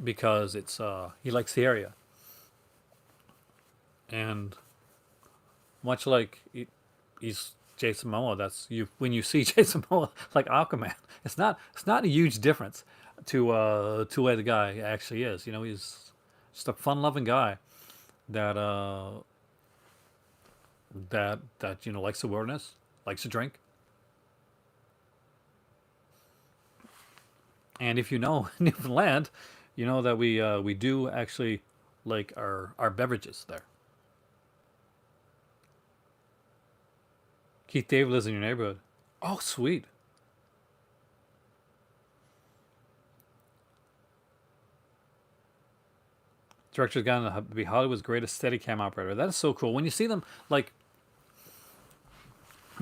because it's he likes the area and much like he's Jason Momoa. That's you when you see Jason Momoa like Aquaman. It's not a huge difference to where the guy actually is. You know, he's just a fun-loving guy that that likes the wilderness, likes to drink, and if you know Newfoundland, you know that we do actually like our beverages there. Keith David lives in your neighborhood. Oh, sweet. Director's gotten to be Hollywood's greatest Steadicam operator. That is so cool. When you see them like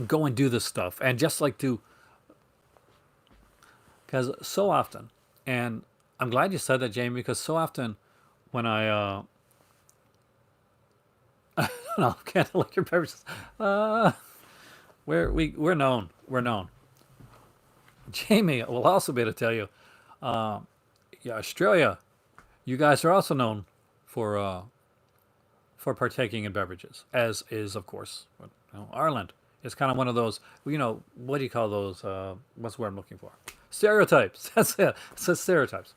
go and do this stuff, and just like do, because so often, and I'm glad you said that, Jamie, because so often when I don't know, can't like your beverages. Uh, we're known. We're known. Jamie will also be able to tell you, yeah, Australia, you guys are also known for partaking in beverages, as is of course Ireland. It's kind of one of those, what do you call those? What's the word I'm looking for? Stereotypes. That's it. It's stereotypes.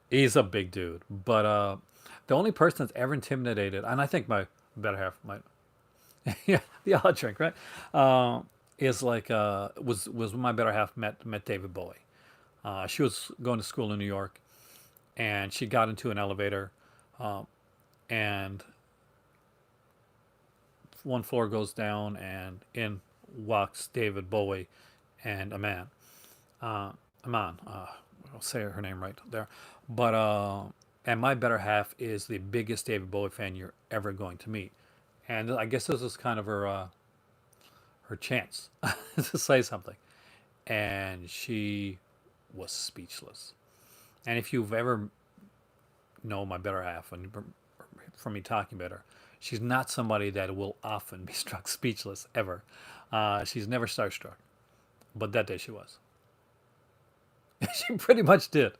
He's a big dude, but the only person that's ever intimidated, and I think my better half might, yeah, the odd drink, right? Is like was when my better half met David Bowie. She was going to school in New York, and she got into an elevator, and one floor goes down, and in walks David Bowie and a man. Aman. I'll say her name right there. But and my better half is the biggest David Bowie fan you're ever going to meet, and I guess this was kind of her chance to say something, and she was speechless. And if you've ever know my better half, and from me talking about her, she's not somebody that will often be struck speechless ever. She's never starstruck, but that day she was. She pretty much did.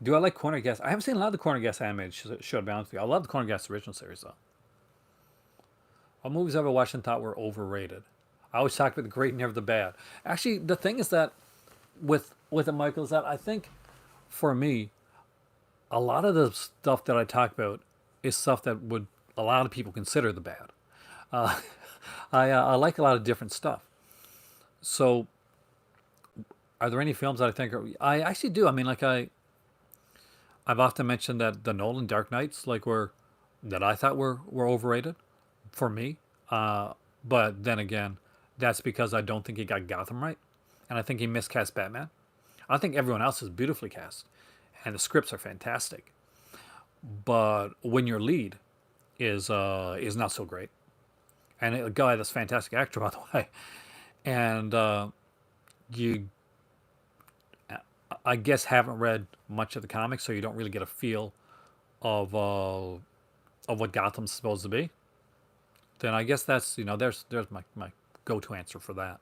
Do I like Corner Gas? I haven't seen a lot of the Corner Gas animated show, to be honest with you. I love the Corner Gas original series, though. What movies I've ever watched and thought were overrated? I always talk about the great, never the bad. Actually, the thing is that with the Michael is that I think for me, a lot of the stuff that I talk about is stuff that would a lot of people consider the bad. Uh, I like a lot of different stuff. So, are there any films that I think are? I actually do. I mean, like I've often mentioned that the Nolan Dark Knights like were that I thought were overrated for me. But then again, that's because I don't think he got Gotham right, and I think he miscast Batman. I think everyone else is beautifully cast, and the scripts are fantastic. But when your lead is not so great, and a guy that's a fantastic actor by the way, and you I guess haven't read much of the comics, so you don't really get a feel of what Gotham's supposed to be, then I guess that's there's my go-to answer for that.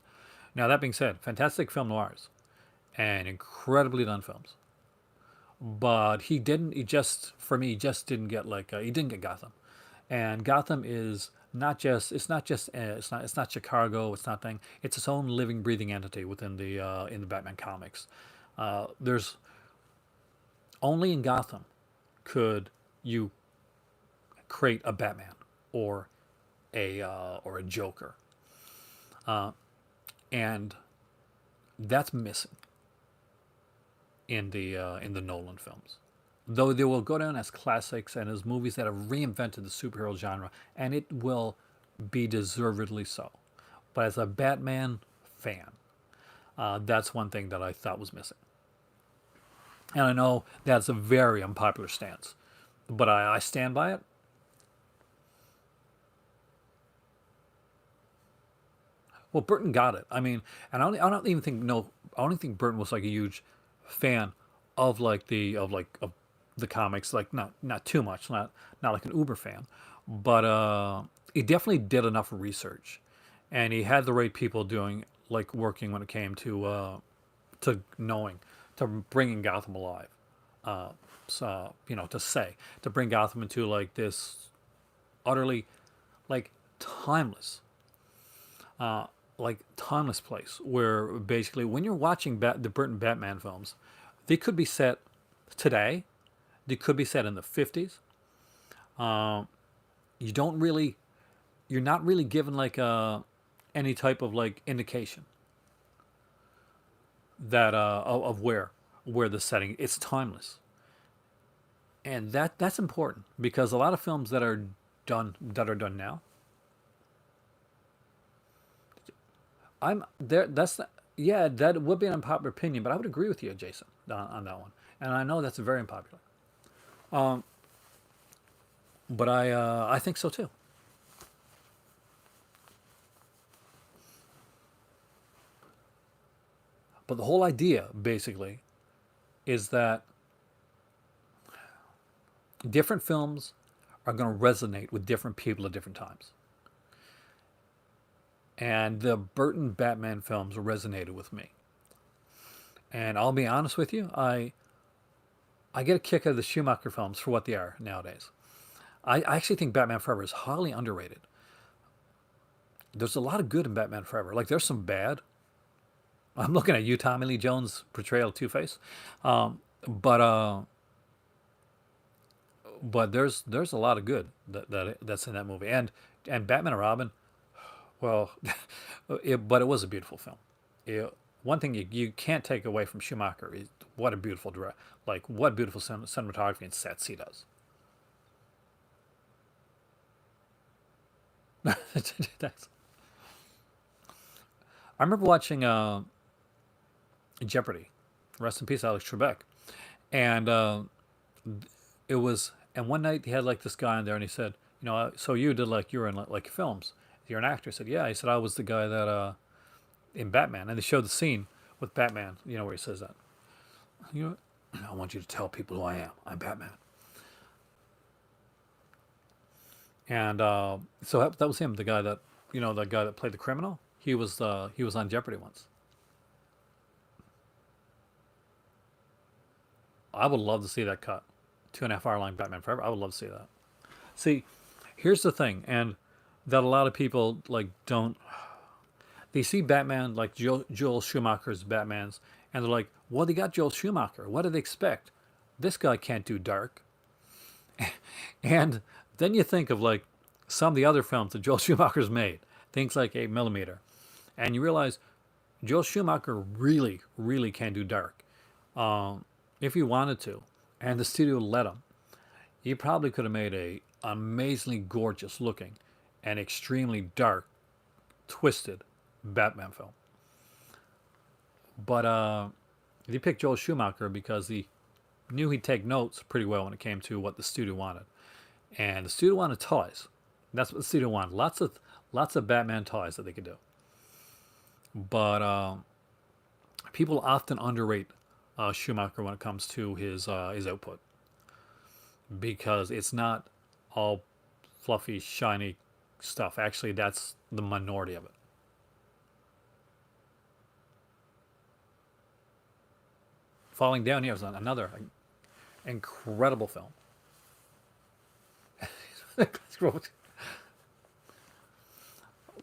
Now that being said, fantastic film noirs and incredibly done films, but he didn't. He just for me he just didn't get he didn't get Gotham, and Gotham is not just it's not Chicago. It's not thing. It's its own living, breathing entity within the in the Batman comics. There's only in Gotham could you create a Batman or a Joker, and that's missing in the Nolan films. Though they will go down as classics and as movies that have reinvented the superhero genre, and it will be deservedly so. But as a Batman fan, that's one thing that I thought was missing. And I know that's a very unpopular stance, but I stand by it. Well, Burton got it. I mean, and I don't even think no, I don't think Burton was like a huge fan of of the comics. Like not too much, not like an uber fan, but he definitely did enough research, and he had the right people doing like working when it came to knowing to bringing Gotham alive. Uh, so to bring Gotham into like this utterly like timeless uh, timeless place where basically when you're watching the Burton Batman films, they could be set today, they could be set in the 50s. Um, you don't really, you're not really given any type of like indication that of where the setting it's timeless, and that's important because a lot of films that are done now I'm there. That's not, yeah, that would be an unpopular opinion, but I would agree with you, Jason, on that one. And I know that's very unpopular. Um, but I think so too. But the whole idea, basically, is that different films are going to resonate with different people at different times. And the Burton Batman films resonated with me. And I'll be honest with you, I get a kick out of the Schumacher films for what they are nowadays. I actually think Batman Forever is highly underrated. There's a lot of good in Batman Forever. Like there's some bad. I'm looking at you, Tommy Lee Jones' portrayal of Two Face, but there's a lot of good that's in that movie, and Batman and Robin. Well, but it was a beautiful film. One thing you can't take away from Schumacher is what a beautiful like what beautiful cinematography and sets he does. That's, I remember watching Jeopardy. Rest in peace, Alex Trebek. And it was, and one night he had like this guy in there, and he said, so you did like you were in like films. You're an actor. I said, yeah. He said I was the guy that in Batman, and they showed the scene with Batman. Where he says that. You know, I want you to tell people who I am. I'm Batman. And so that was him, the guy that the guy that played the criminal. He was on Jeopardy once. I would love to see that cut. 2.5 hour long Batman Forever. I would love to see that. See, here's the thing, and that a lot of people like don't. They see Batman like Joel Schumacher's Batman's, and they're like, "Well, they got Joel Schumacher. What do they expect? This guy can't do dark." And then you think of like some of the other films that Joel Schumacher's made, things like 8 mm, and you realize Joel Schumacher really, really can do dark if he wanted to, and the studio let him. He probably could have made a amazingly gorgeous looking and extremely dark, twisted Batman film. But he picked Joel Schumacher because he knew he'd take notes pretty well when it came to what the studio wanted, and the studio wanted toys. That's what the studio wanted. Lots of Batman toys that they could do. But people often underrate Schumacher when it comes to his output because it's not all fluffy, shiny stuff. Actually, that's the minority of it. Falling Down here was another incredible film.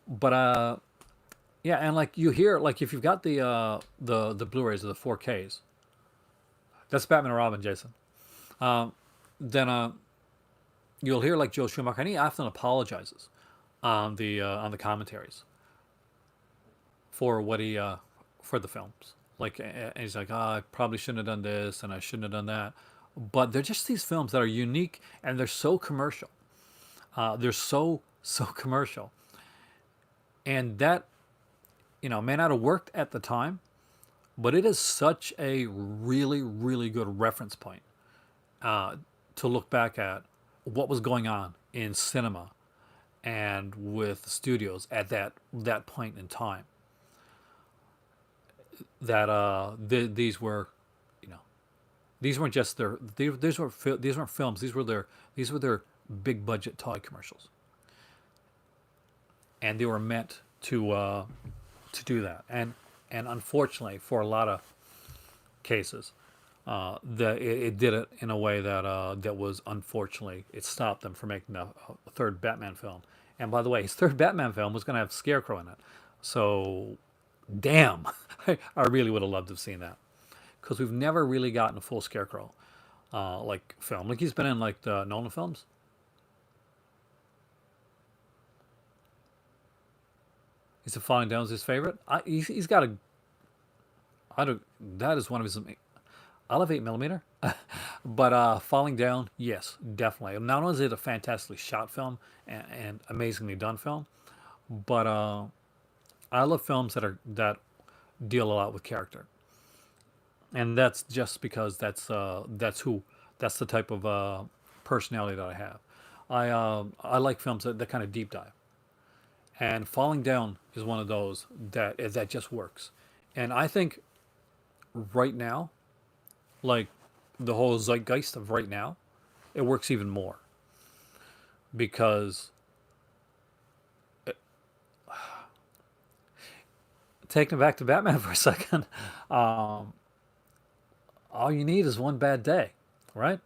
But yeah, and like you hear, like if you've got the Blu-rays or the 4Ks, that's Batman and Robin, Jason. Then you'll hear like Joe Schumacher, and he often apologizes on the commentaries for what he for the films. Like, and he's like, oh, I probably shouldn't have done this, and I shouldn't have done that. But they're just these films that are unique, and they're so commercial. They're so commercial, and that may not have worked at the time, but it is such a really really good reference point uh, to look back at what was going on in cinema and with studios at that point in time. That these were, you know, these weren't just these weren't films. These were their big budget toy commercials, and they were meant to do that. And unfortunately, for a lot of cases, it did it in a way that was unfortunately it stopped them from making a third Batman film. And by the way, his third Batman film was going to have Scarecrow in it. So, damn, I really would have loved to have seen that because we've never really gotten a full Scarecrow like film. Like he's been in like the Nolan films. He's a Falling Down's his favorite. He's got a. I don't. That is one of his. I love 8 mm, but Falling Down, yes, definitely. Not only is it a fantastically shot film and amazingly done film, but I love films that deal a lot with character, and that's just because that's the type of personality that I have. I like films that kind of deep dive, and Falling Down is one of those that just works. And I think right now, like the whole zeitgeist of right now, it works even more because taking it back to Batman for a second, um, all you need is one bad day, right?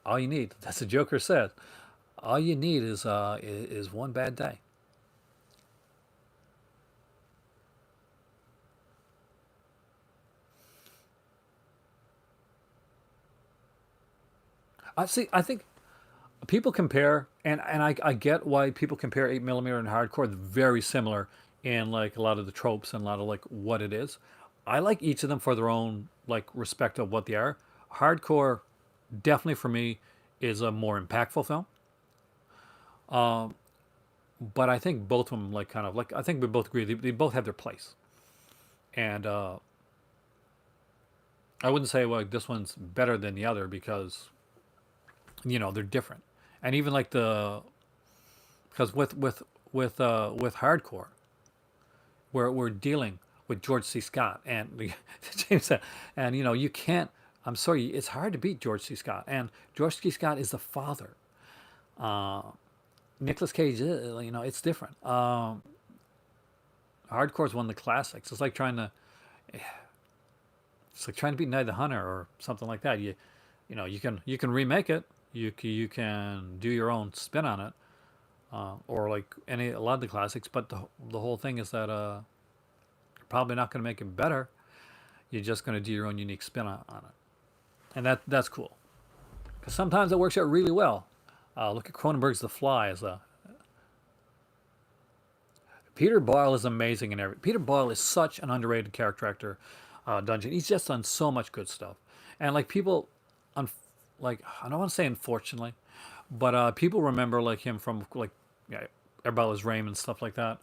All you need. That's what Joker said. All you need is one bad day. I see. I think people compare, and I get why people compare 8 millimeter and hardcore. They're very similar in like a lot of the tropes and a lot of like what it is. I like each of them for their own like respect of what they are. Hardcore, definitely for me, is a more impactful film. But I think both of them like kind of like I think we both agree they both have their place. And I wouldn't say well this one's better than the other because they're different. And even like the because with hardcore, we're dealing with George C. Scott and James said, and you can't. I'm sorry, it's hard to beat George C. Scott, and George C. Scott is the father. Uh, Nicolas Cage, it's different. Hardcore is one of the classics. It's like trying to beat Night of the Hunter or something like that. You can remake it. You can do your own spin on it, or like a lot of the classics. But the whole thing is that you're probably not going to make it better. You're just going to do your own unique spin on it, and that's cool. Because sometimes it works out really well. Look at Cronenberg's The Fly as a Peter Boyle is amazing in every. Peter Boyle is such an underrated character actor. Dungeon. He's just done so much good stuff, and like people, un, like I don't want to say unfortunately, but people remember like him from like yeah, Everybody Loves Raymond and stuff like that.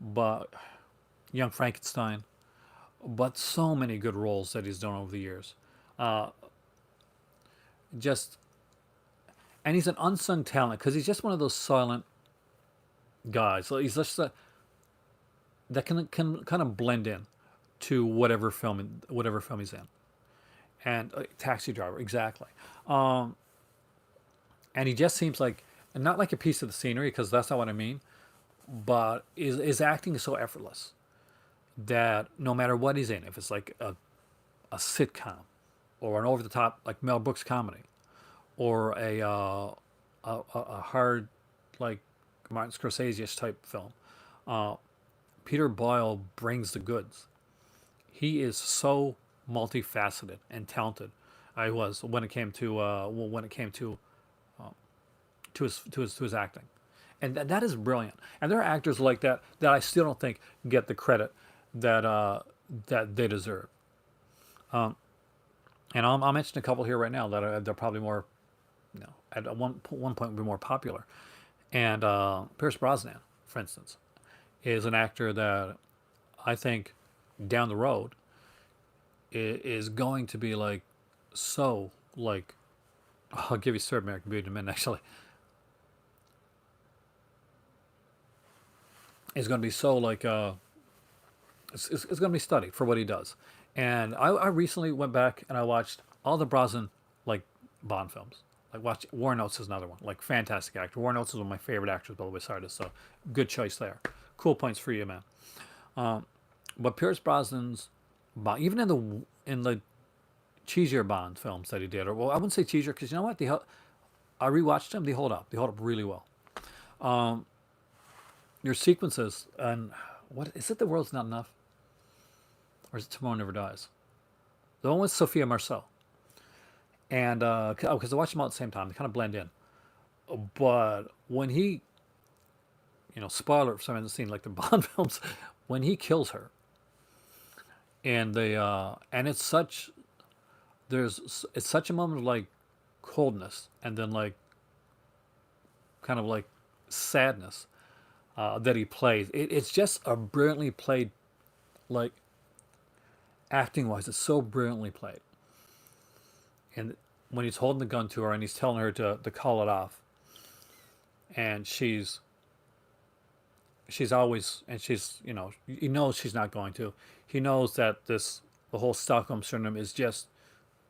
But Young Frankenstein, but so many good roles that he's done over the years. Uh, just and he's an unsung talent because he's just one of those silent guys. So he's just that can kind of blend in to whatever film he's in. And Taxi Driver, exactly. Um, and he just seems like not like a piece of the scenery because that's not what I mean, but is acting is so effortless that no matter what he's in, if it's like a sitcom or an over the top like Mel Brooks comedy or a hard like Martin Scorsese type film, uh, Peter Boyle brings the goods. He is so multifaceted and talented. I was when it came to his acting, and that is brilliant. And there are actors like that I still don't think get the credit that that they deserve. And I'll mention a couple here right now that they're probably more, at one point be more popular. And Pierce Brosnan, for instance, is an actor that I think down the road is going to be like so like I'll give you Sir American Beauty in a minute actually is going to be so like it's going to be studied for what he does. And I recently went back and I watched all the Brosnan like Bond films. Like watch Warren Oates is another one. Like fantastic actor. Warren Oates is one of my favorite actors by the way. Sorry, so good choice there. Cool points for you, man. But Pierce Brosnan's Bond, even in the cheesier Bond films that he did, or well, I wouldn't say cheesier because you know what? I rewatched them. They hold up. They hold up really well. Your sequences and what is it? The world's not enough, or is it Tomorrow Never Dies? The one with Sophia Marceau, and because I watched them all at the same time, they kind of blend in. But when he, spoiler for some of the scene like the Bond films, when he kills her, and it's such a moment of like coldness, and then like kind of like sadness, that he plays. It's just a brilliantly played, like acting wise, it's so brilliantly played. And when he's holding the gun to her and he's telling her to call it off, and she's always, and she's, he knows she's not going to. He knows that the whole Stockholm syndrome is just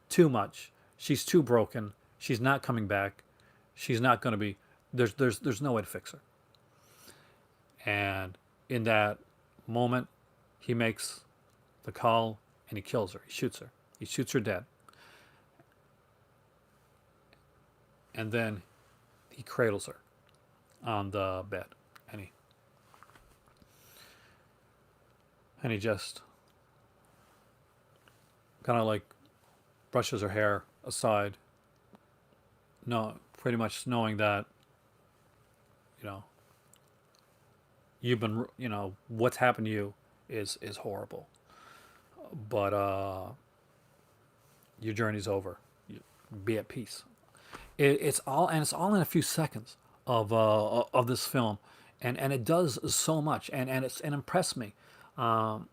too much. She's too broken. She's not coming back. She's not going to be. There's no way to fix her. And in that moment, he makes the call and he kills her. He shoots her. He shoots her dead. And then he cradles her on the bed, and he just kind of like brushes her hair aside, no, pretty much knowing that, you know, what's happened to you is horrible, but your journey's over. Be at peace. It's all in a few seconds of this film, and it does so much, and it impressed me. Um,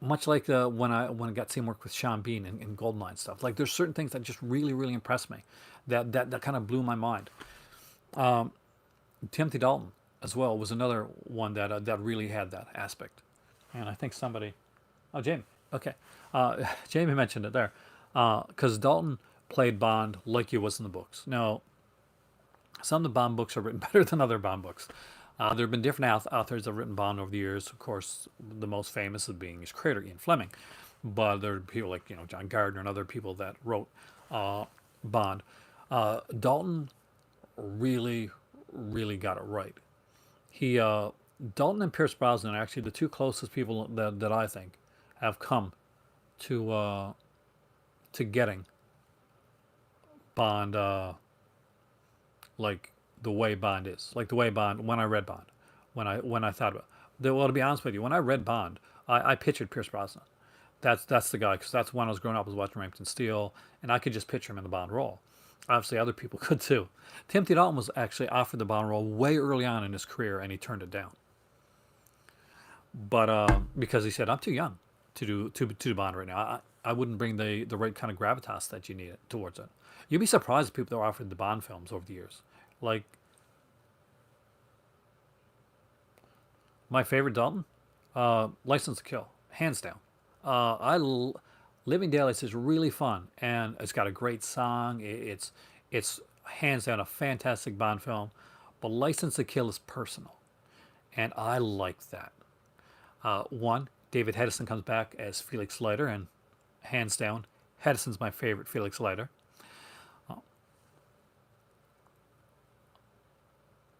Much like when I got to see him work with Sean Bean in Goldeneye and stuff. Like there's certain things that just really really impressed me, that kind of blew my mind. Timothy Dalton as well was another one that really had that aspect, and I think somebody, oh Jamie, okay, Jamie mentioned it there, because Dalton played Bond like he was in the books. Now, some of the Bond books are written better than other Bond books. There have been different authors that have written Bond over the years. Of course, the most famous of being his creator, Ian Fleming. But there are people like John Gardner and other people that wrote Bond. Dalton really, really got it right. He Dalton and Pierce Brosnan are actually the two closest people that I think have come to getting Bond, like the way Bond is, like the way Bond. When I read Bond, when I thought about it. Well, to be honest with you, when I read Bond, I pictured Pierce Brosnan. That's the guy, because that's when I was growing up, I was watching Remington Steele, and I could just picture him in the Bond role. Obviously, other people could too. Timothy Dalton was actually offered the Bond role way early on in his career, and he turned it down. But because he said, "I'm too young to do Bond right now. I wouldn't bring the right kind of gravitas that you need towards it." You'd be surprised at people that were offered the Bond films over the years. Like my favorite Dalton, License to Kill, hands down. Living Daylights is really fun, and it's got a great song. It's hands down a fantastic Bond film, but License to Kill is personal, and I like that. One, David Hedison comes back as Felix Leiter, and hands down, Hedison's my favorite Felix Leiter.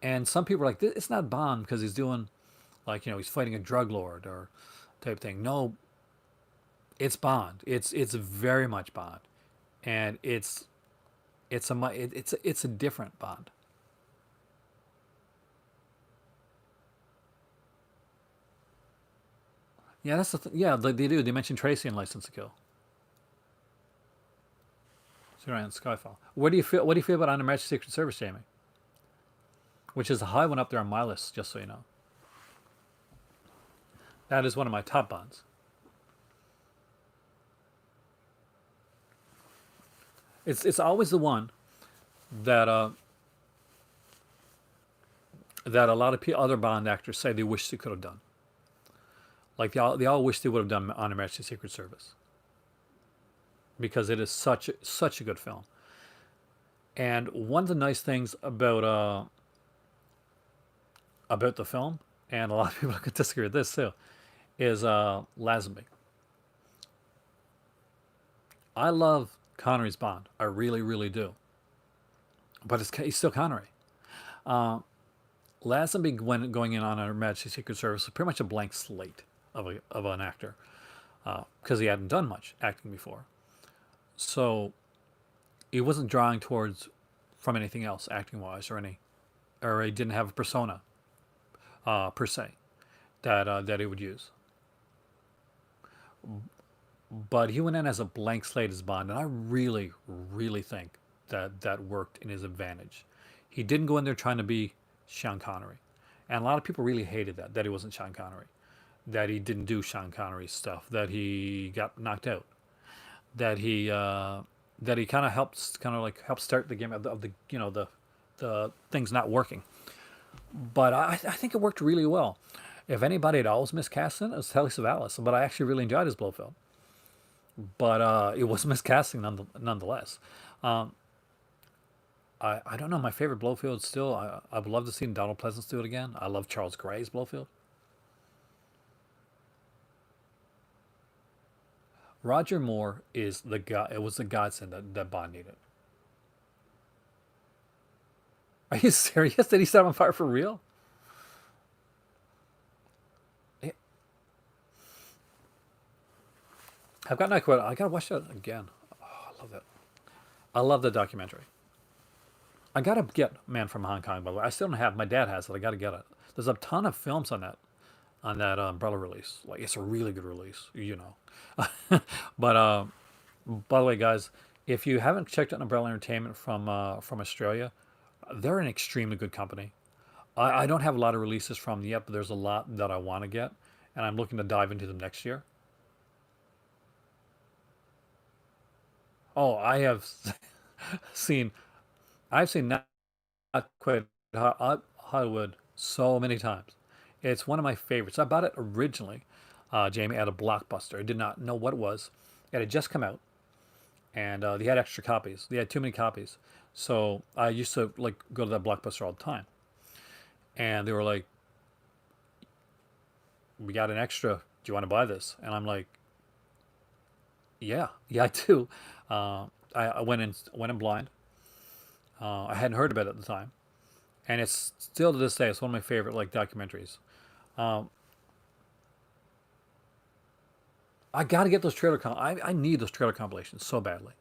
And some people are like, it's not Bond because he's doing, like, he's fighting a drug lord or type thing. No, it's Bond. It's very much Bond, and it's a different Bond. Yeah, that's the yeah. They do. They mention Tracy in License to Kill. So right in Skyfall. What do you feel about Under Majesty's Secret Service, Jamie? Which is a high one up there on my list, just so you know. That is one of my top Bonds. It's always the one that that a lot of other Bond actors say they wish they could have done. Like they all wish they would have done Honor Majesty's Secret Service, because it is such a good film. And one of the nice things about the film, and a lot of people could disagree with this too, is Lazenby. I love Connery's Bond. I really, really do. But he's still Connery. Uh, Lazenby, when going in on Her Majesty's Secret Service, was pretty much a blank slate of an actor, because he hadn't done much acting before. So he wasn't drawing towards from anything else acting wise, or he didn't have a persona per se that he would use. But he went in as a blank slate as Bond, and I really, really think that worked in his advantage. He didn't go in there trying to be Sean Connery, And a lot of people really hated that he wasn't Sean Connery, that he didn't do Sean Connery stuff, that he got knocked out, that he kind of helped start the game of the the things not working. But I think it worked really well. If anybody had always miscasting, it was Telly Savalas. But I actually really enjoyed his Blofeld. But it was miscasting nonetheless. Um, I don't know. My favorite Blofeld still. I would love to see Donald Pleasance do it again. I love Charles Gray's Blofeld. Roger Moore is the guy. It was the godsend that Bond needed. Are you serious? Did he set him on fire for real? Yeah, I've got not quite. I gotta watch that again. Oh, I love that. I love the documentary. I gotta get Man from Hong Kong. By the way, I still don't have. My dad has it. I gotta get it. There's a ton of films on that umbrella release. Like it's a really good release. But by the way, guys, if you haven't checked out Umbrella Entertainment from Australia, they're an extremely good company. I don't have a lot of releases from them yet, but there's a lot that I want to get, and I'm looking to dive into them next year. Oh, seen I've seen not quite Hollywood so many times. It's one of my favorites. I bought it originally, Jamie, at a Blockbuster. I did not know what it was. It had just come out, and they had extra copies. They had too many copies, so I used to like go to that Blockbuster all the time. And they were like, "We got an extra. Do you want to buy this?" And I'm like, "Yeah, yeah, I do." I went in blind. I hadn't heard about it at the time, and it's still to this day it's one of my favorite like documentaries. Um, I got to get those I need those trailer compilations so badly.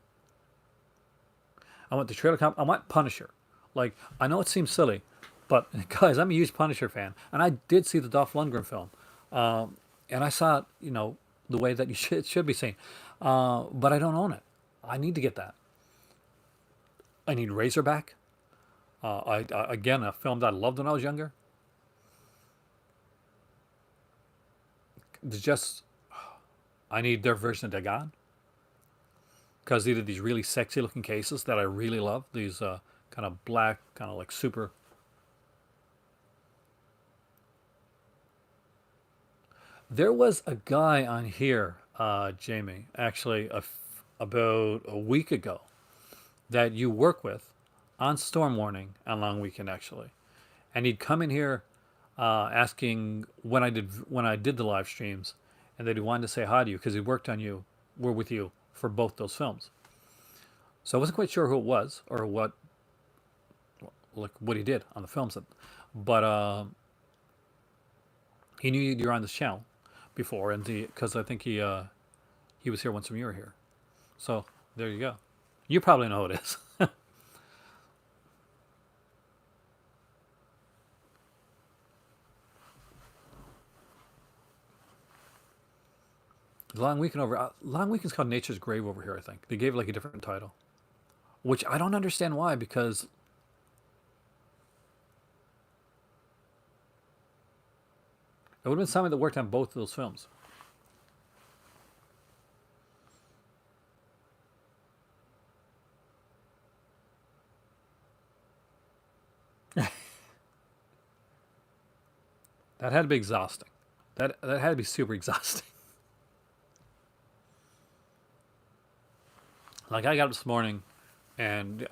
I want the I want Punisher. Like I know it seems silly, but guys, I'm a huge Punisher fan, and I did see the Dolph Lundgren film, and I saw it, the way that it should be seen, but I don't own it. I need to get that. I need Razorback. Again, a film that I loved when I was younger. There's just I need their version of Dagon because they did these really sexy looking cases that I really love. These kind of black, kind of like super. There was a guy on here, Jamie, actually about a week ago that you work with on Storm Warning and Long Weekend actually, and he'd come in here asking when I did the live streams, and that he wanted to say hi to you because he worked on you, were with you for both those films. So I wasn't quite sure who it was or what he did on the films, but he knew you're on this channel before, and because I think he was here once when you were here. So there you go. You probably know who it is. Long Weekend's called Nature's Grave over here. I think they gave it like a different title, which I don't understand why. Because it would have been somebody that worked on both of those films. That had to be exhausting. That had to be super exhausting. Like I got up this morning, and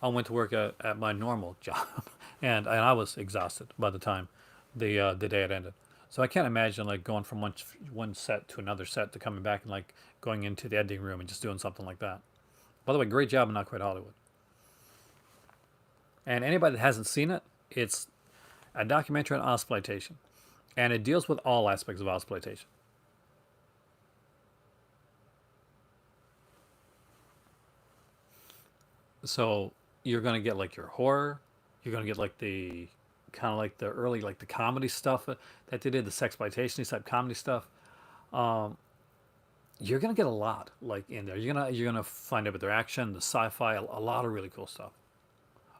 I went to work at my normal job, and I was exhausted by the time the day had ended. So I can't imagine like going from one set to another set to coming back and like going into the editing room and just doing something like that. By the way, great job on Not Quite Hollywood. And anybody that hasn't seen it, it's a documentary on exploitation, and it deals with all aspects of exploitation. So you're gonna get like your horror, you're gonna get like the kind of like the early like the comedy stuff that they did, the sexploitation type comedy stuff. Um, you're gonna get a lot like in there. You're gonna find out about their action, the sci-fi, a lot of really cool stuff.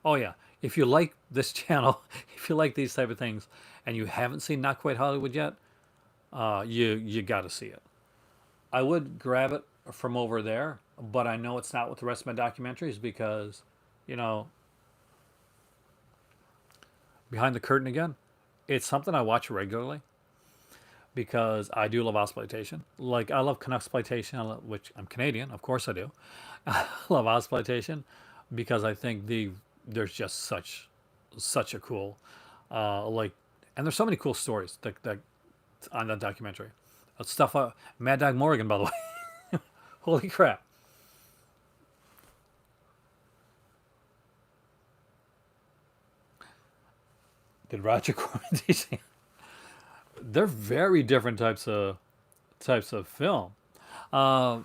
Oh yeah, if you like this channel, if you like these type of things, and you haven't seen Not Quite Hollywood yet, you got to see it. I would grab it from over there, but I know it's not with the rest of my documentaries because, you know, behind the curtain again, it's something I watch regularly because I do love exploitation. Like I love Canuck exploitation, which I'm Canadian, of course I do. I love exploitation because I think there's just such a cool like, and there's so many cool stories that on that documentary. Stuff. Mad Dog Morgan, by the way. Holy crap! Did Roger Corman teach you? They're very different types of film. Uh,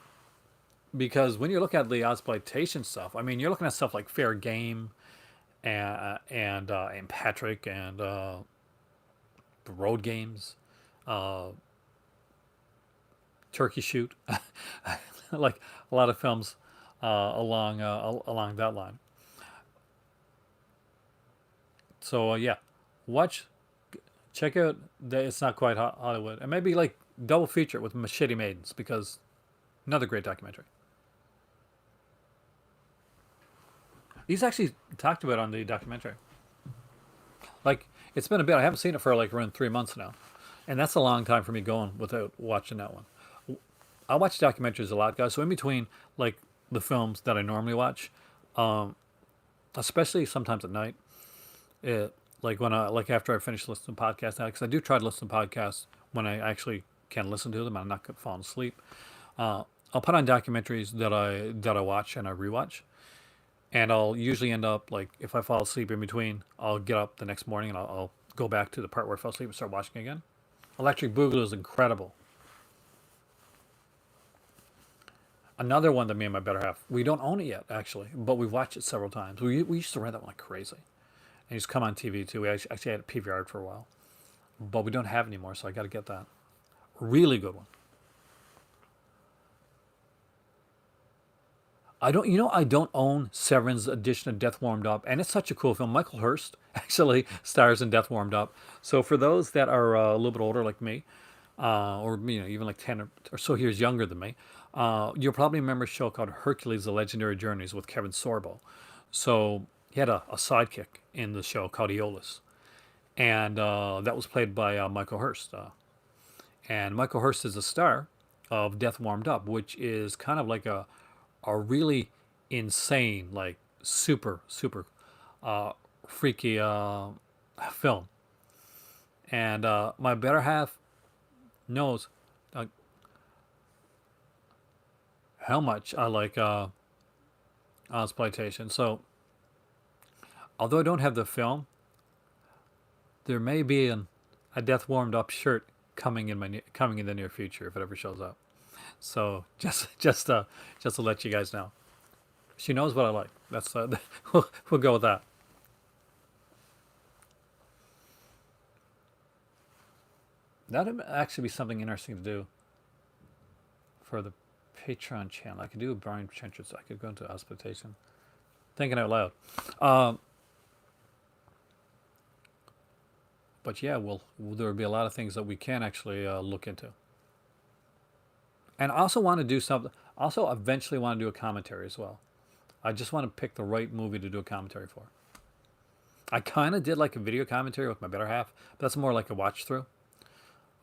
because when you look at the exploitation stuff, I mean, you're looking at stuff like Fair Game and Patrick and the Road Games, uh, Turkey Shoot, like a lot of films along that line. So yeah, watch, check out the It's Not Quite Hollywood, and maybe like double feature it with Machete Maidens because another great documentary. He's actually talked about it on the documentary. Like it's been a bit. I haven't seen it for like around 3 months now, and that's a long time for me going without watching that one. I watch documentaries a lot, guys. So in between, like the films that I normally watch, especially sometimes at night, like when I like after I finish listening to podcasts now, because I do try to listen to podcasts when I actually can listen to them. I'm not falling asleep. I'll put on documentaries that I watch and I rewatch, and I'll usually end up like if I fall asleep in between, I'll get up the next morning and I'll go back to the part where I fell asleep and start watching again. Electric Boogaloo is incredible. Another one that me and my better half, we don't own it yet actually, but we've watched it several times. We used to rent that one like crazy. And it used to come on TV too. We actually had it PVR'd for a while, but we don't have it anymore, so I got to get that. Really good one. I don't own Severin's edition of Death Warmed Up, and it's such a cool film. Michael Hurst actually stars in Death Warmed Up. So for those that are a little bit older like me, or even like 10 or so years younger than me, you'll probably remember a show called Hercules: The Legendary Journeys with Kevin Sorbo. So he had a sidekick in the show called Aeolus, and that was played by Michael Hurst. And Michael Hurst is a star of Death Warmed Up, which is kind of like a really insane, like super uh, freaky film. And my better half knows uh, how much I like exploitation. So although I don't have the film, there may be a Death Warmed Up shirt coming in the near future if it ever shows up. So just to let you guys know, she knows what I like. That's we'll go with that. That'd actually be something interesting to do for the Patreon channel. I could do a Brian Trenchard. I could go into exploitation. Thinking out loud. Um, but yeah, there will be a lot of things that we can actually look into. And I also want to do something. Also, eventually want to do a commentary as well. I just want to pick the right movie to do a commentary for. I kind of did like a video commentary with my better half, but that's more like a watch through.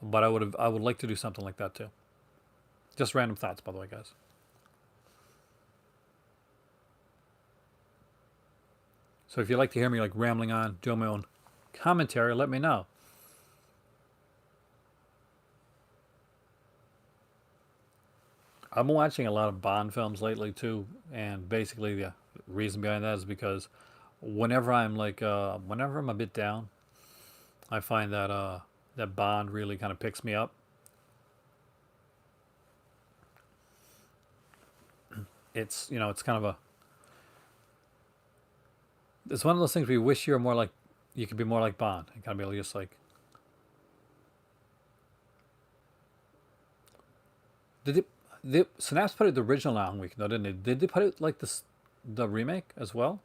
But I would like to do something like that too. Just random thoughts, by the way, guys. So if you'd like to hear me like rambling on, doing my own commentary, let me know. I've been watching a lot of Bond films lately too, and basically the reason behind that is because whenever I'm a bit down, I find that that Bond really kind of picks me up. It's kind of a it's one of those things where you wish you could be more like Bond and kind of be just like did Synapse put out the original Alan Week though, didn't they? Did they put out like the remake as well?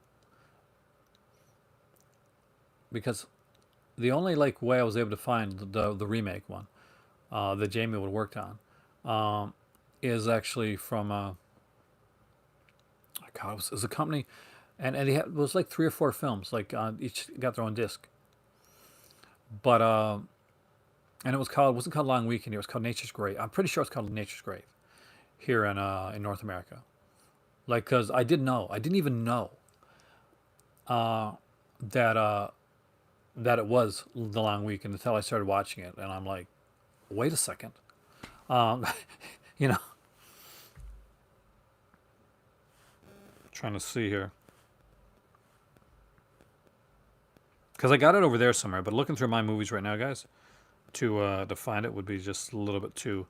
because the only like way I was able to find the remake one that Jamie would have worked on is actually from God, it was a company, and it was like three or four films, like each got their own disc. But and it wasn't called Long Weekend. It was called Nature's Grave. I'm pretty sure it's called Nature's Grave here in North America. Like, cause I didn't even know uh, that that it was the Long Weekend until I started watching it, and I'm like, wait a second, um, you know, trying to see here. Because I got it over there somewhere, but looking through my movies right now, guys, to find it would be just a little bit too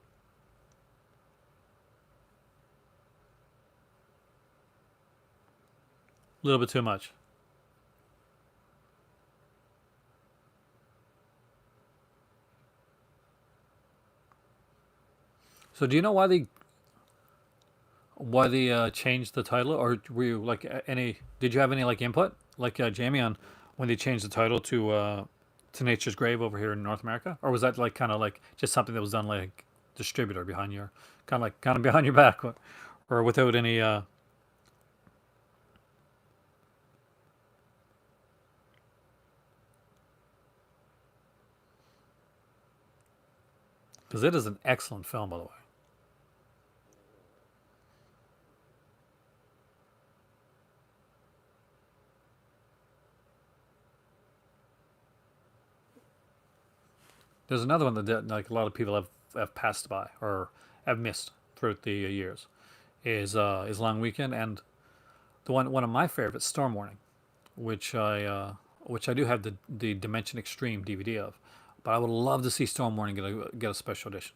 much. So do you know why they changed the title, or were you like any? Did you have any like input, like Jamie, on when they changed the title to Nature's Grave over here in North America, or was that like kind of like just something that was done like distributor behind your kind of behind your back, or without any? Because it is an excellent film, by the way. There's another one like a lot of people have passed by or have missed throughout the years is Long Weekend, and the one of my favorites, Storm Warning, which I do have the Dimension Extreme DVD of, but I would love to see Storm Warning get a special edition.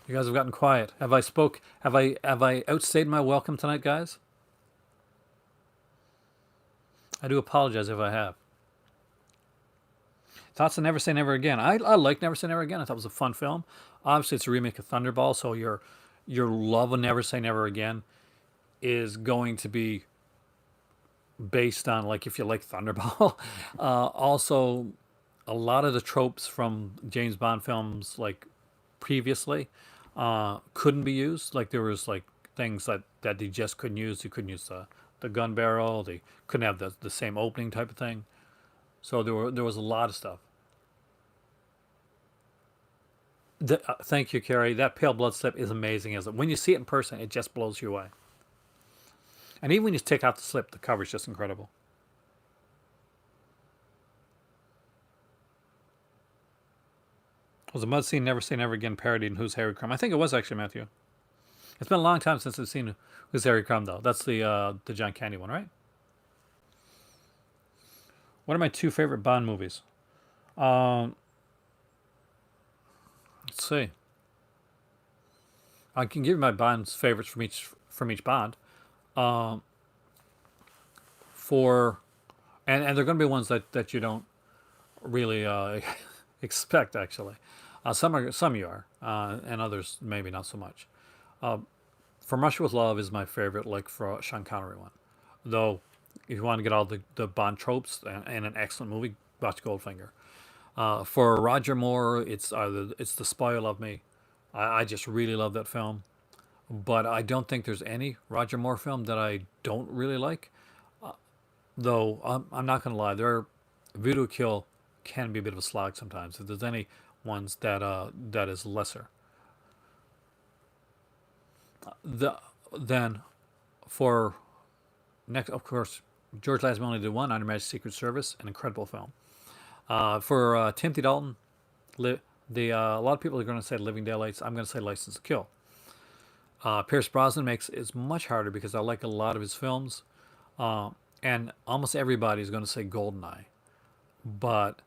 You guys have gotten quiet. Have I outstayed my welcome tonight, guys? I do apologize if I have. Thoughts on Never Say Never Again. I like Never Say Never Again. I thought it was a fun film. Obviously, it's a remake of Thunderball, so your love of Never Say Never Again is going to be based on like if you like Thunderball. Also, a lot of the tropes from James Bond films like previously couldn't be used. Like there was like things that they just couldn't use. You couldn't use the gun barrel. They couldn't have the same opening type of thing. So there was a lot of stuff. Thank you, Carrie. That pale blood slip is amazing, isn't it? When you see it in person, it just blows you away. And even when you take out the slip, the cover is just incredible. Was a Mud Scene Never Say Never Again parodied in Who's Harry Crumb? I think it was actually, Matthew. It's been a long time since I've seen Who's Harry Crumb, though. That's the John Candy one, right? What are my two favorite Bond movies? Um, let's see. I can give you my Bond's favorites from each Bond. Um, for and they're going to be ones that you don't really expect actually. Some you are, and others maybe not so much. From Russia with Love is my favorite, like for Sean Connery one. Though, if you want to get all the Bond tropes and an excellent movie, watch Goldfinger. For Roger Moore, it's The Spy Who Loved Me. I just really love that film, but I don't think there's any Roger Moore film that I don't really like. Though I'm not gonna lie, Voodoo Kill can be a bit of a slog sometimes. If there's any ones that is lesser, the then for next, of course, George Lazenby only did one, Under Majesty's Secret Service, an incredible film. For Timothy Dalton, a lot of people are going to say Living Daylights. I'm going to say License to Kill. Pierce Brosnan makes it much harder because I like a lot of his films, and almost everybody is going to say Goldeneye. But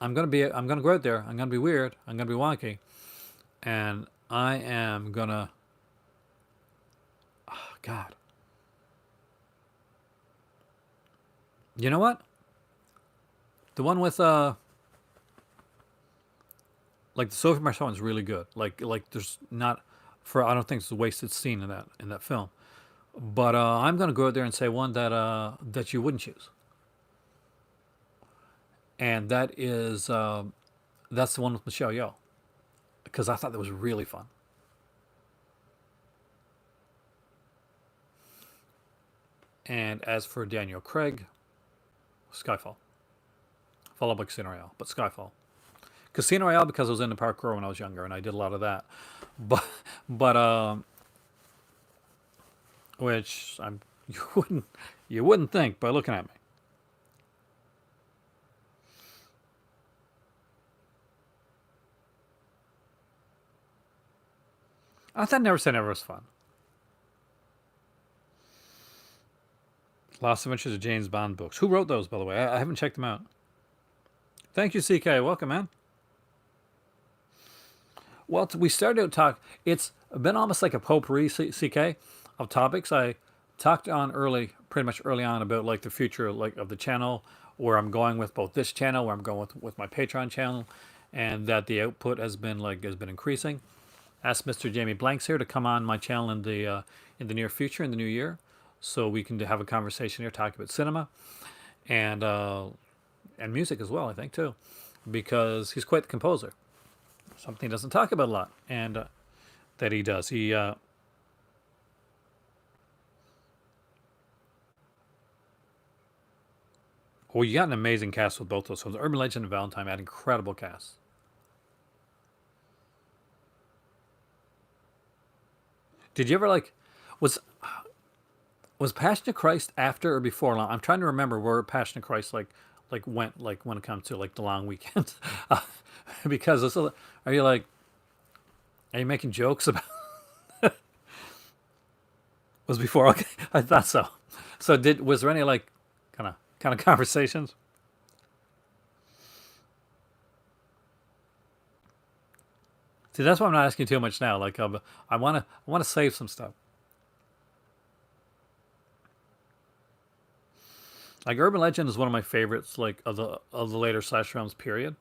I'm going to go out there. I'm going to be weird. I'm going to be wonky, and I am gonna. Oh, God, you know what? The one with like the Sophie Marceau one's really good. Like there's not for I don't think it's a wasted scene in that film. But I'm gonna go out there and say one that you wouldn't choose, and that's the one with Michelle Yeoh because I thought that was really fun. And as for Daniel Craig, Skyfall, followed by Casino Royale, but Skyfall. Casino Royale because I was into parkour when I was younger and I did a lot of that, but but which I'm wouldn't you wouldn't think by looking at me. I thought Never Say Never was fun. Lost Adventures of James Bond books. Who wrote those, by the way? I haven't checked them out. Thank you, CK. Welcome, man. Well, we started to talk. It's been almost like a potpourri, CK, of topics. I talked on pretty much early on about like the future like of the channel, where I'm going with both this channel, where I'm going with my Patreon channel, and that the output has been increasing. Asked Mr. Jamie Blanks here to come on my channel in the near future, in the new year, so we can have a conversation here, talk about cinema and uh, and music as well. I think too, because he's quite the composer. Something he doesn't talk about a lot, and that he does. Well, you got an amazing cast with both those films. Urban Legend and Valentine had incredible casts. Did you ever like was was Passion of Christ after or before long? I'm trying to remember where Passion of Christ like went like when it comes to like the long weekends, because are you like are you making jokes about was before? Okay, I thought so. So did was there any like kind of conversations? See, that's why I'm not asking too much now. Like I want to save some stuff. Like Urban Legend is one of my favorites, like of the later slash films period.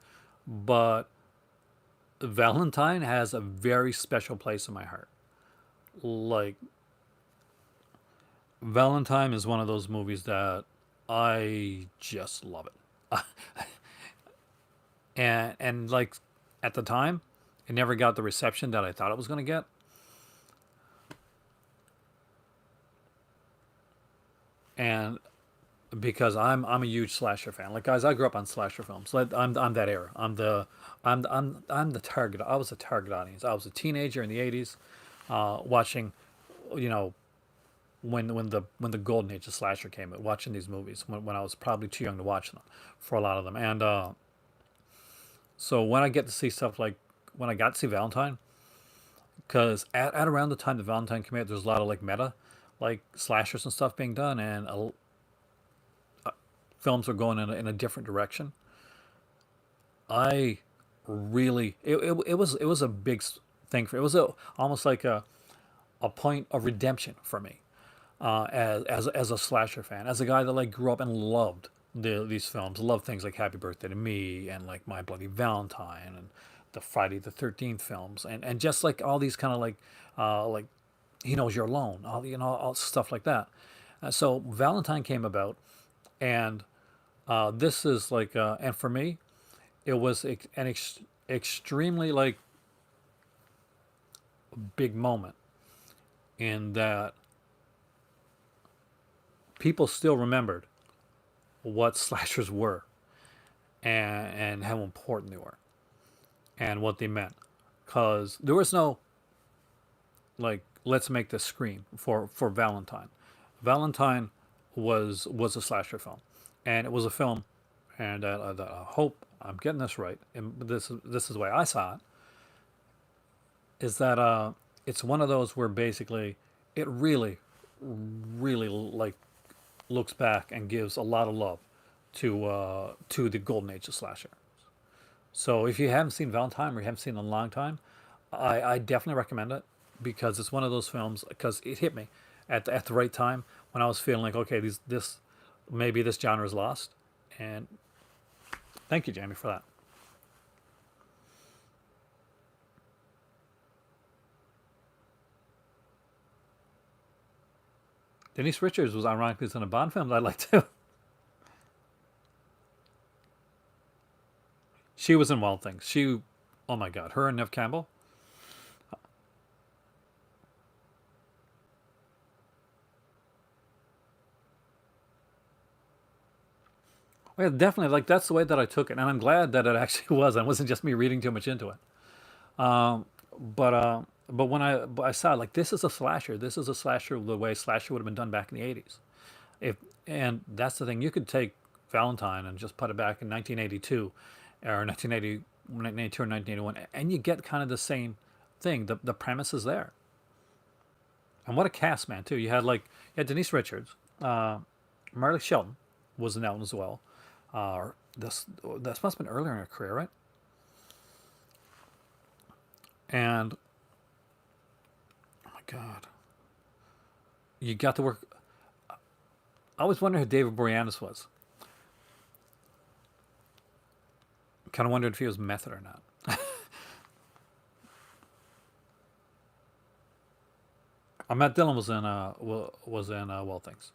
But Valentine has a very special place in my heart. Like Valentine is one of those movies that I just love it. And like at the time, it never got the reception that I thought it was going to get. And because I'm a huge slasher fan. Like guys, I grew up on slasher films. Like I'm that era. I'm the target. I was a target audience. I was a teenager in the '80s, watching, you know, when the golden age of slasher came, watching these movies when I was probably too young to watch them, for a lot of them. And so when I get to see stuff like when I got to see Valentine, because at around the time that Valentine came out, there's a lot of like meta, like slashers and stuff being done, and films are going in a different direction. I really it was a big thing for it was almost like a point of redemption for me, as a slasher fan, as a guy that like grew up and loved these films, loved things like Happy Birthday to Me and like My Bloody Valentine and the Friday the 13th films, and just like all these kind of like He Knows You're Alone, all stuff like that. So Valentine came about, and this is like and for me it was extremely like big moment in that people still remembered what slashers were, and how important they were and what they meant, because there was no like let's make this scream for Valentine. Valentine was a slasher film, and it was a film, and I hope I'm getting this right, and this is the way I saw it, is that it's one of those where basically it really like looks back and gives a lot of love to the golden age of slasher. So if you haven't seen Valentine or you haven't seen it in a long time, I definitely recommend it, because it's one of those films, because it hit me at the right time when I was feeling like, okay, this maybe this genre is lost, and Thank you, Jamie, for that. Denise Richards was ironically in a Bond film that I liked too. She was in Wild Things. Oh my God, her and Nev Campbell. Well, yeah, definitely. Like that's the way that I took it, and I'm glad that it actually was. And it wasn't just me reading too much into it. But when I saw it, like this is a slasher. This is a slasher the way slasher would have been done back in the '80s. If and that's the thing, you could take Valentine and just put it back in 1982 or 1980, 1982 or 1981, and you get kind of the same thing. The premise is there, and what a cast, man! Too, you had Denise Richards, Marley Shelton was in that one as well. This must have been earlier in her career, right? And oh my God, you got to work. I always wondered who David Boreanaz was. Kind of wondered if he was method or not. Matt Dillon was in Wild Things,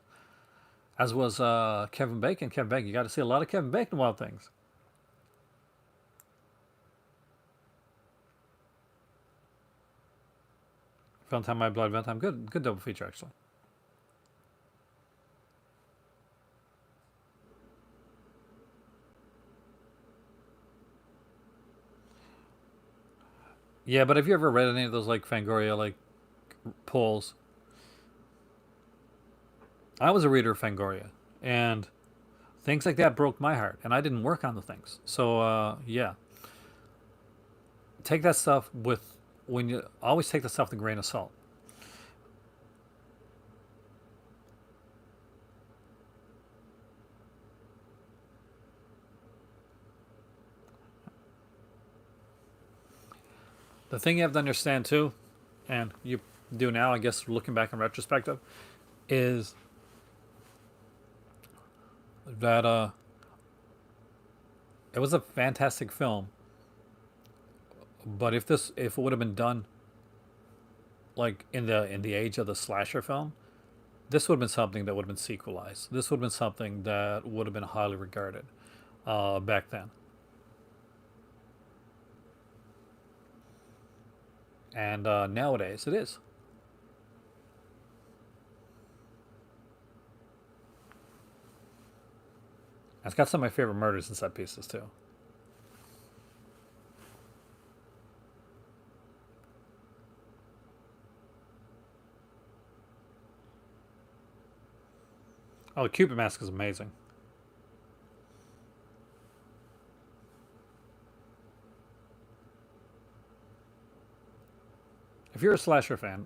as was Kevin Bacon. Kevin Bacon, you got to see a lot of Kevin Bacon in Wild Things. Valentine, My Blood, Valentine, good double feature actually. Yeah, but have you ever read any of those like Fangoria like polls? I was a reader of Fangoria, and things like that broke my heart, and I didn't work on the things. So yeah, take that stuff with when you always take the stuff with a grain of salt. The thing you have to understand too, and you do now, I guess, looking back in retrospective, is that it was a fantastic film. But if it would have been done like in the age of the slasher film, this would have been something that would have been sequelized. This would have been something that would have been highly regarded back then. And nowadays it is. It's got some of my favorite murders and set pieces too. Oh, the Cupid Mask is amazing. If you're a slasher fan,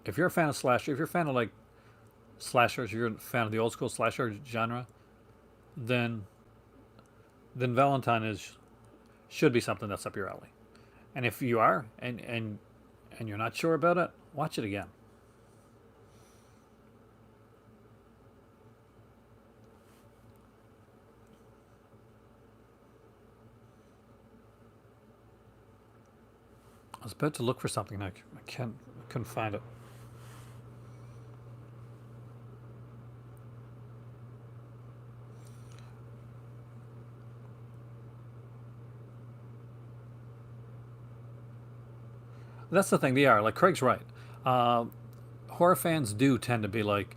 if you're a fan of slasher, if you're a fan of like slashers, you're a fan of the old school slasher genre, then Valentine is should be something that's up your alley. And if you are and you're not sure about it, watch it again. I was about to look for something. Couldn't find it. That's the thing. They are like Craig's right. Uh, Horror fans do tend to be like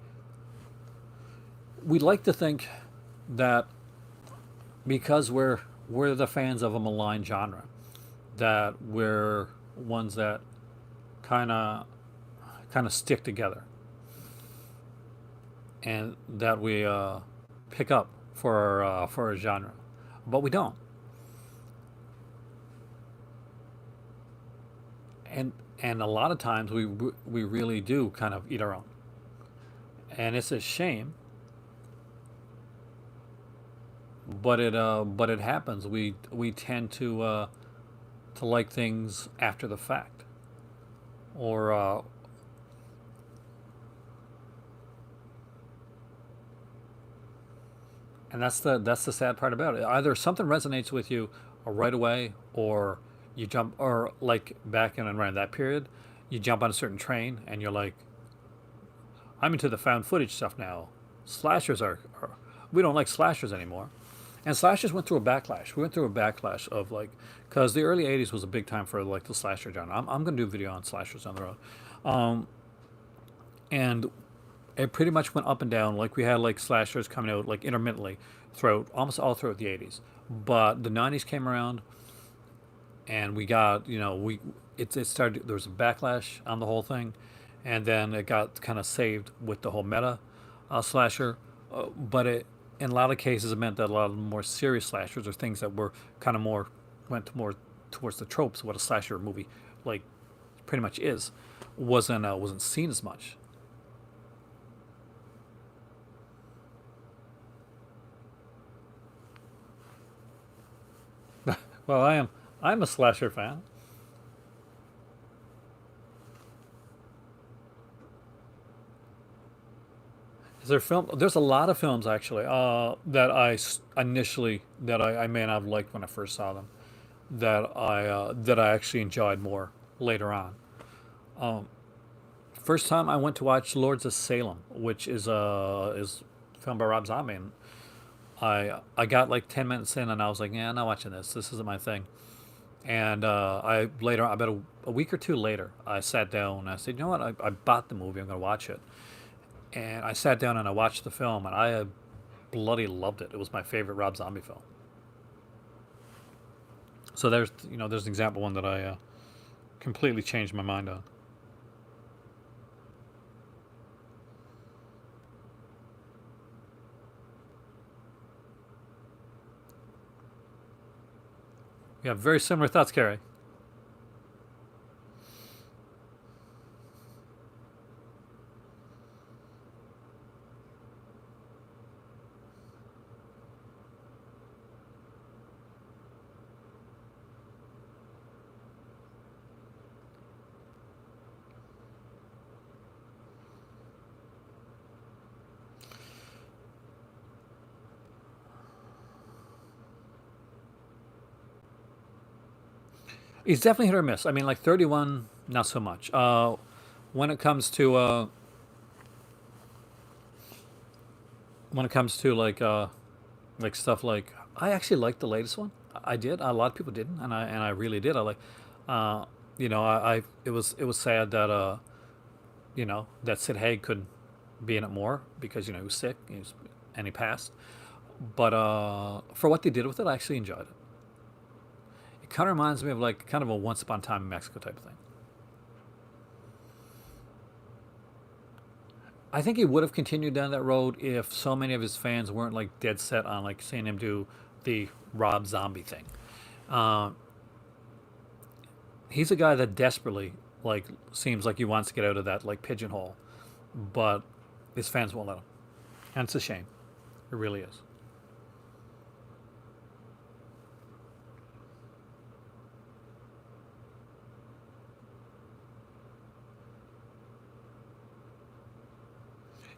we like to think that because we're the fans of a malign genre that we're ones that kind of kind of stick together and that we pick up for a genre, but we don't. And and a lot of times we really do kind of eat our own, and it's a shame. But it happens. We tend to like things after the fact, or And that's the sad part about it. Either something resonates with you right away, or you jump, or like back in and around that period, you jump on a certain train and you're like, I'm into the found footage stuff now. Slashers are we don't like slashers anymore. And slashers went through a backlash. We went through a backlash of like, because the early '80s was a big time for like the slasher genre. I'm going to do a video on slashers on the road. And it pretty much went up and down. Like we had like slashers coming out like intermittently throughout almost all throughout the '80s. But the '90s came around, and we got it started. There was a backlash on the whole thing, and then it got kind of saved with the whole meta slasher. But it in a lot of cases it meant that a lot of the more serious slashers or things that were kind of more went more towards the tropes of what a slasher movie like pretty much is wasn't seen as much. Well, I'm a slasher fan. Is there film? There's a lot of films actually that initially that I may not have liked when I first saw them that I actually enjoyed more later on. First time I went to watch Lords of Salem, which is filmed by Rob Zombie, and I got like 10 minutes in and I was like, yeah, I'm not watching this. This isn't my thing. And I later, about a week or two later, I sat down and I said, you know what? I bought the movie. I'm going to watch it. And I sat down and I watched the film, and I bloody loved it. It was my favorite Rob Zombie film. So there's an example one that I completely changed my mind on. We have very similar thoughts, Carrie. He's definitely hit or miss. I mean, like 31, not so much. When it comes to like stuff like I actually liked the latest one. I did. A lot of people didn't, and I really did. I like, uh, I it was sad that that Sid Haig couldn't be in it more because he was sick, and he passed. But for what they did with it, I actually enjoyed it. It kind of reminds me of like kind of a Once Upon a Time in Mexico type of thing. I think he would have continued down that road if so many of his fans weren't like dead set on like seeing him do the Rob Zombie thing. Uh, he's a guy that desperately like seems like he wants to get out of that like pigeonhole, but his fans won't let him, and it's a shame. It really is.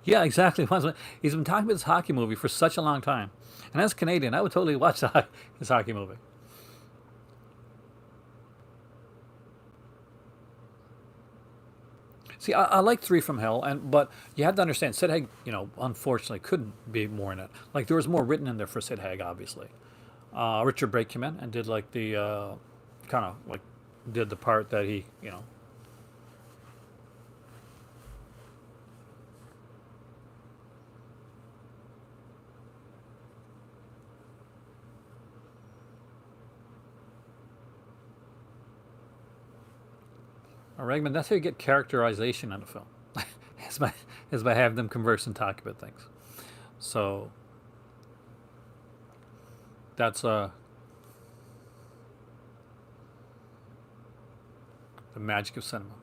Yeah, exactly. He's been talking about this hockey movie for such a long time, and as Canadian, I would totally watch his hockey movie. See, I like Three from Hell, and but you have to understand, Sid Haig, unfortunately, couldn't be more in it. Like there was more written in there for Sid Haig, obviously. Richard Brake came in and did like the kind of like did the part that he. Regman, that's how you get characterization in a film. is by is by having them converse and talk about things. So that's the magic of cinema.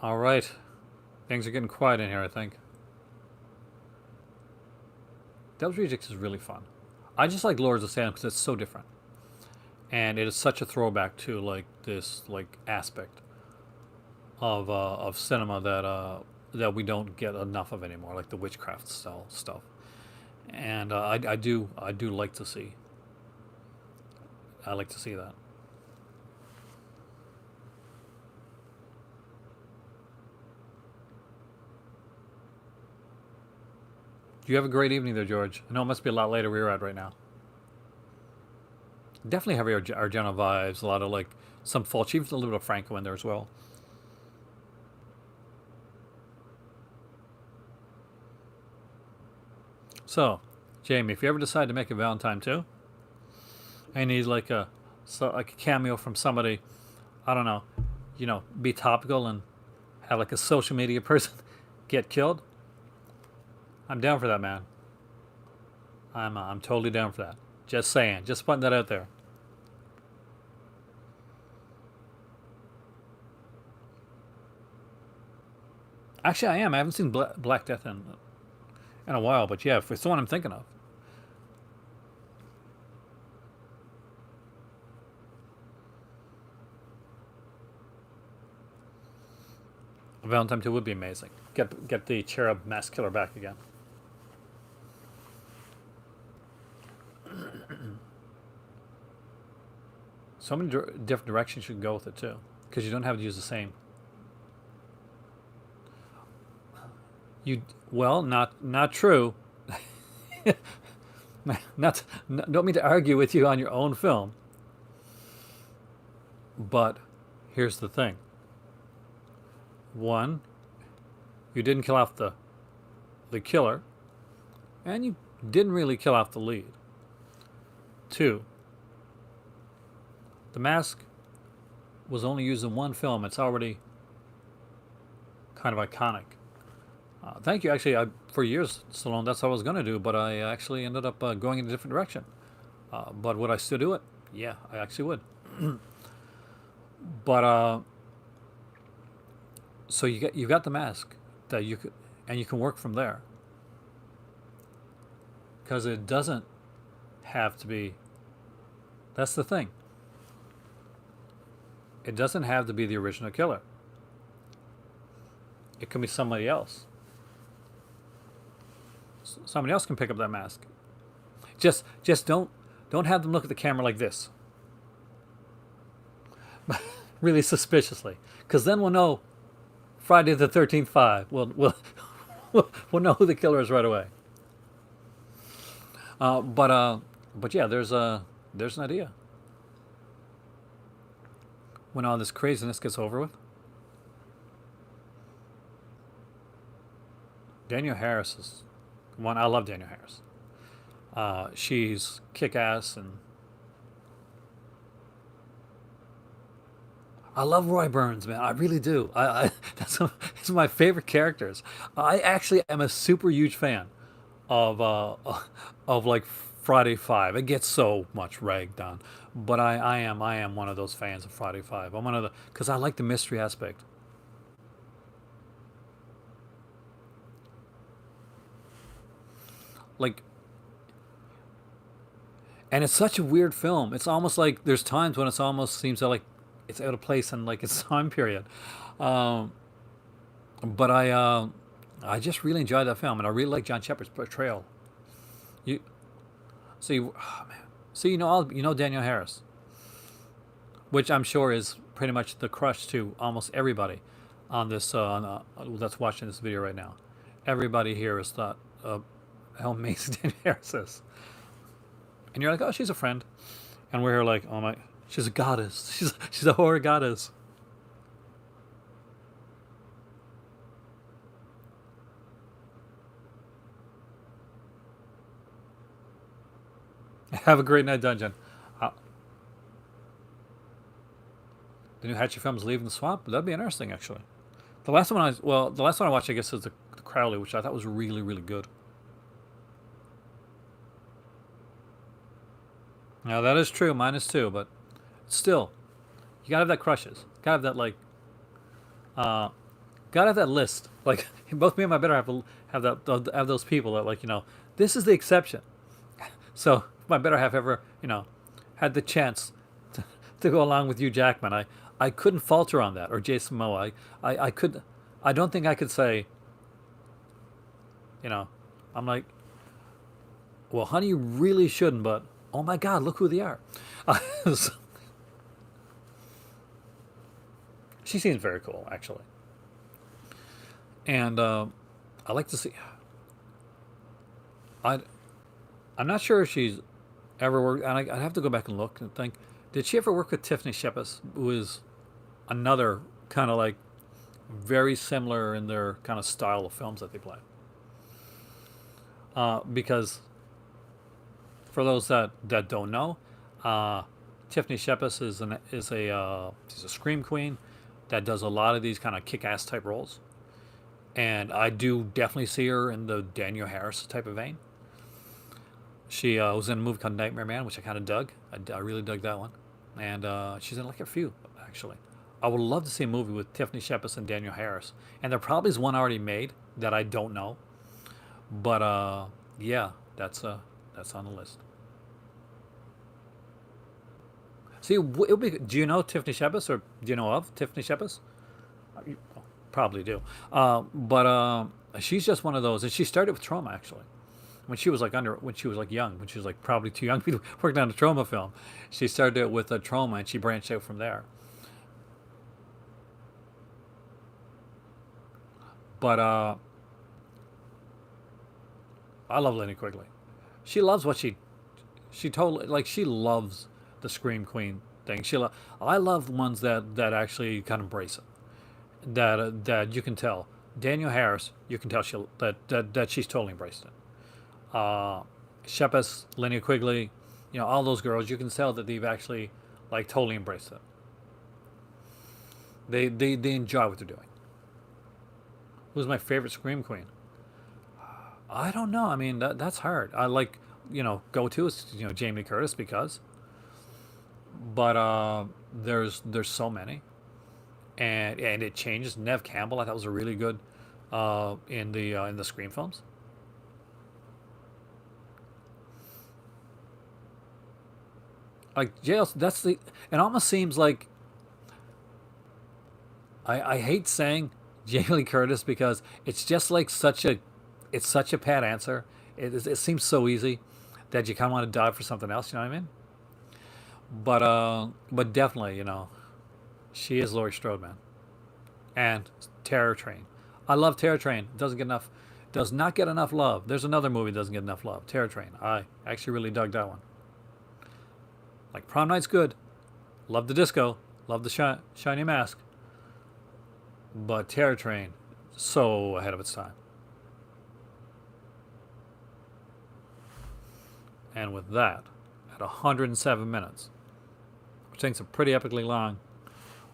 All right, things are getting quiet in here. I think Devil's Rejects is really fun. I just like Lords of Salem because it's so different, and it is such a throwback to like this like aspect of cinema that we don't get enough of anymore, like the witchcraft style stuff. And I do like to see. I like to see that. You have a great evening there, George. I know it must be a lot later where you're at right now. Definitely have Argento vibes. A lot of like some Fulci, even a little bit of Franco in there as well. So, Jamie, if you ever decide to make a Valentine too, I need like a cameo from somebody. I don't know, be topical and have like a social media person get killed. I'm down for that, man. I'm totally down for that. Just saying, just putting that out there. Actually, I am. I haven't seen Black Death in a while, but yeah, it's the one I'm thinking of. Valentine 2 would be amazing. Get the cherub mass killer back again. So many different directions you can go with it too, because you don't have to use the same. You well, not true. not, don't mean to argue with you on your own film, but here's the thing. One, you didn't kill off the killer, and you didn't really kill off the lead. Two, the mask was only used in one film. It's already kind of iconic. Thank you. Actually, for years, Stallone, that's what I was going to do, but I actually ended up going in a different direction. But would I still do it? Yeah, I actually would. But so you got the mask that you could, and you can work from there because it doesn't have to be. That's the thing. It doesn't have to be the original killer. It can be somebody else. Somebody else can pick up that mask. Just don't have them look at the camera like this, really suspiciously, because then we'll know Friday the 13th 5. We'll know who the killer is right away. But yeah, there's an idea when all this craziness gets over with. Danielle Harris is one. I love Danielle Harris. She's kick ass, and I love Roy Burns, man. I really do. That's one of my favorite characters. I actually am a super huge fan of of like Friday Five. It gets so much ragged on, but I am one of those fans of Friday Five. I'm one of the because I like the mystery aspect. Like, and it's such a weird film. It's almost like there's times when it's almost seems like it's out of place in like its time period. Um, but I just really enjoyed that film, and I really like John Shepard's portrayal. You see, oh man, see, Daniel Harris, which I'm sure is pretty much the crush to almost everybody on this that's watching this video right now. Everybody here has thought how amazing Daniel Harris is, and you're like, oh, she's a friend, and we're here like, oh my, she's a goddess. She's a horror goddess. Have a great night, Dungeon. Uh, the new Hatchet film's leaving the swamp. That'd be interesting, actually. The last one I watched, I guess, is the Crowley, which I thought was really, really good. Now that is true. Mine is too, but still, you gotta have that crushes. Gotta have that like, uh, gotta have that list. Like both me and my better have that have those people that like this is the exception. So if my better half ever had the chance to go along with Hugh Jackman, I couldn't falter on that. Or Jason Momoa. I could. I don't think I could say. You know, I'm like, well, honey, you really shouldn't. But oh my God, look who they are. So, she seems very cool, actually, and I like to see. I I'm not sure if she's ever worked, and I have to go back and look and think. Did she ever work with Tiffany Shepis, who is another kind of like very similar in their kind of style of films that they play? Because for those that don't know, uh, Tiffany Shepis is she's a scream queen that does a lot of these kind of kick-ass type roles, and I do definitely see her in the Danielle Harris type of vein. She was in a movie called Nightmare Man, which I kind of dug. I really dug that one, and she's in like a few actually. I would love to see a movie with Tiffany Shepis and Danielle Harris, and there probably is one already made that I don't know, but yeah, that's on the list. See, it'll be. Do you know Tiffany Shepis, or do you know of Tiffany Shepis? You probably do, but she's just one of those, and she started with trauma actually. When she was like young, when she was like probably too young to be working on a trauma film, she started it with a trauma, and she branched out from there. But I love Lenny Quigley. She loves what she totally like. She loves the scream queen thing. I love ones that actually kind of embrace it. That you can tell. Daniel Harris, you can tell that she's totally embraced it. Shepis, Lenny Quigley, all those girls, you can tell that they've actually like totally embraced it. They enjoy what they're doing. Who's my favorite scream queen? I don't know. I mean, that's hard. I like, go to is Jamie Lee Curtis because, but there's so many, and it changes. Nev Campbell, I thought was a really good in the Scream films. Like jail, that's the. It almost seems like I hate saying Jamie Lee Curtis because it's such a pat answer. It seems so easy that you kind of want to dive for something else. You know what I mean? But definitely, she is Laurie Strode, man, and Terror Train. I love Terror Train. Does not get enough love. There's another movie that doesn't get enough love. Terror Train. I actually really dug that one. Like Prom Night's good. Love the disco. Love the shiny mask. But Terror Train, so ahead of its time. And with that, at 107 minutes, which I think is a pretty epically long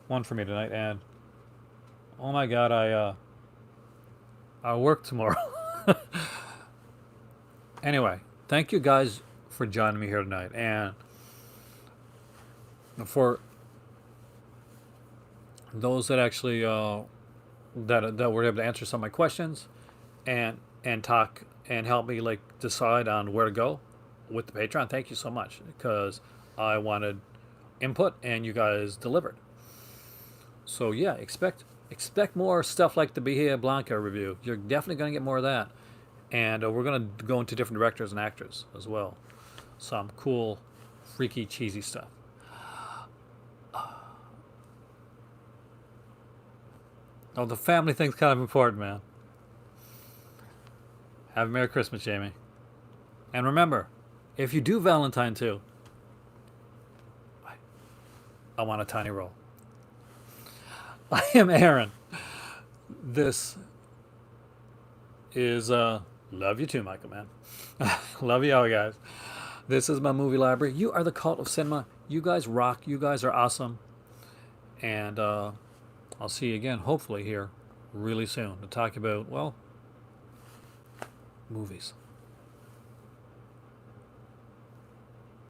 one for me tonight, and oh my God, I work tomorrow. Anyway, thank you guys for joining me here tonight, and for those that actually that were able to answer some of my questions and talk and help me like decide on where to go with the Patreon. Thank you so much because I wanted input and you guys delivered. So yeah, expect more stuff like the Bahia Blanca review. You're definitely going to get more of that, and we're going to go into different directors and actors as well. Some cool, freaky, cheesy stuff. Oh, the family thing's kind of important, man. Have a Merry Christmas, Jamie. And remember, if you do Valentine too, I want a tiny roll. I am Aaron. This is love you too, Michael, man. Love you all, guys. This is my movie library. You are the cult of cinema. You guys rock. You guys are awesome. And I'll see you again, hopefully, here really soon to talk about, well, movies.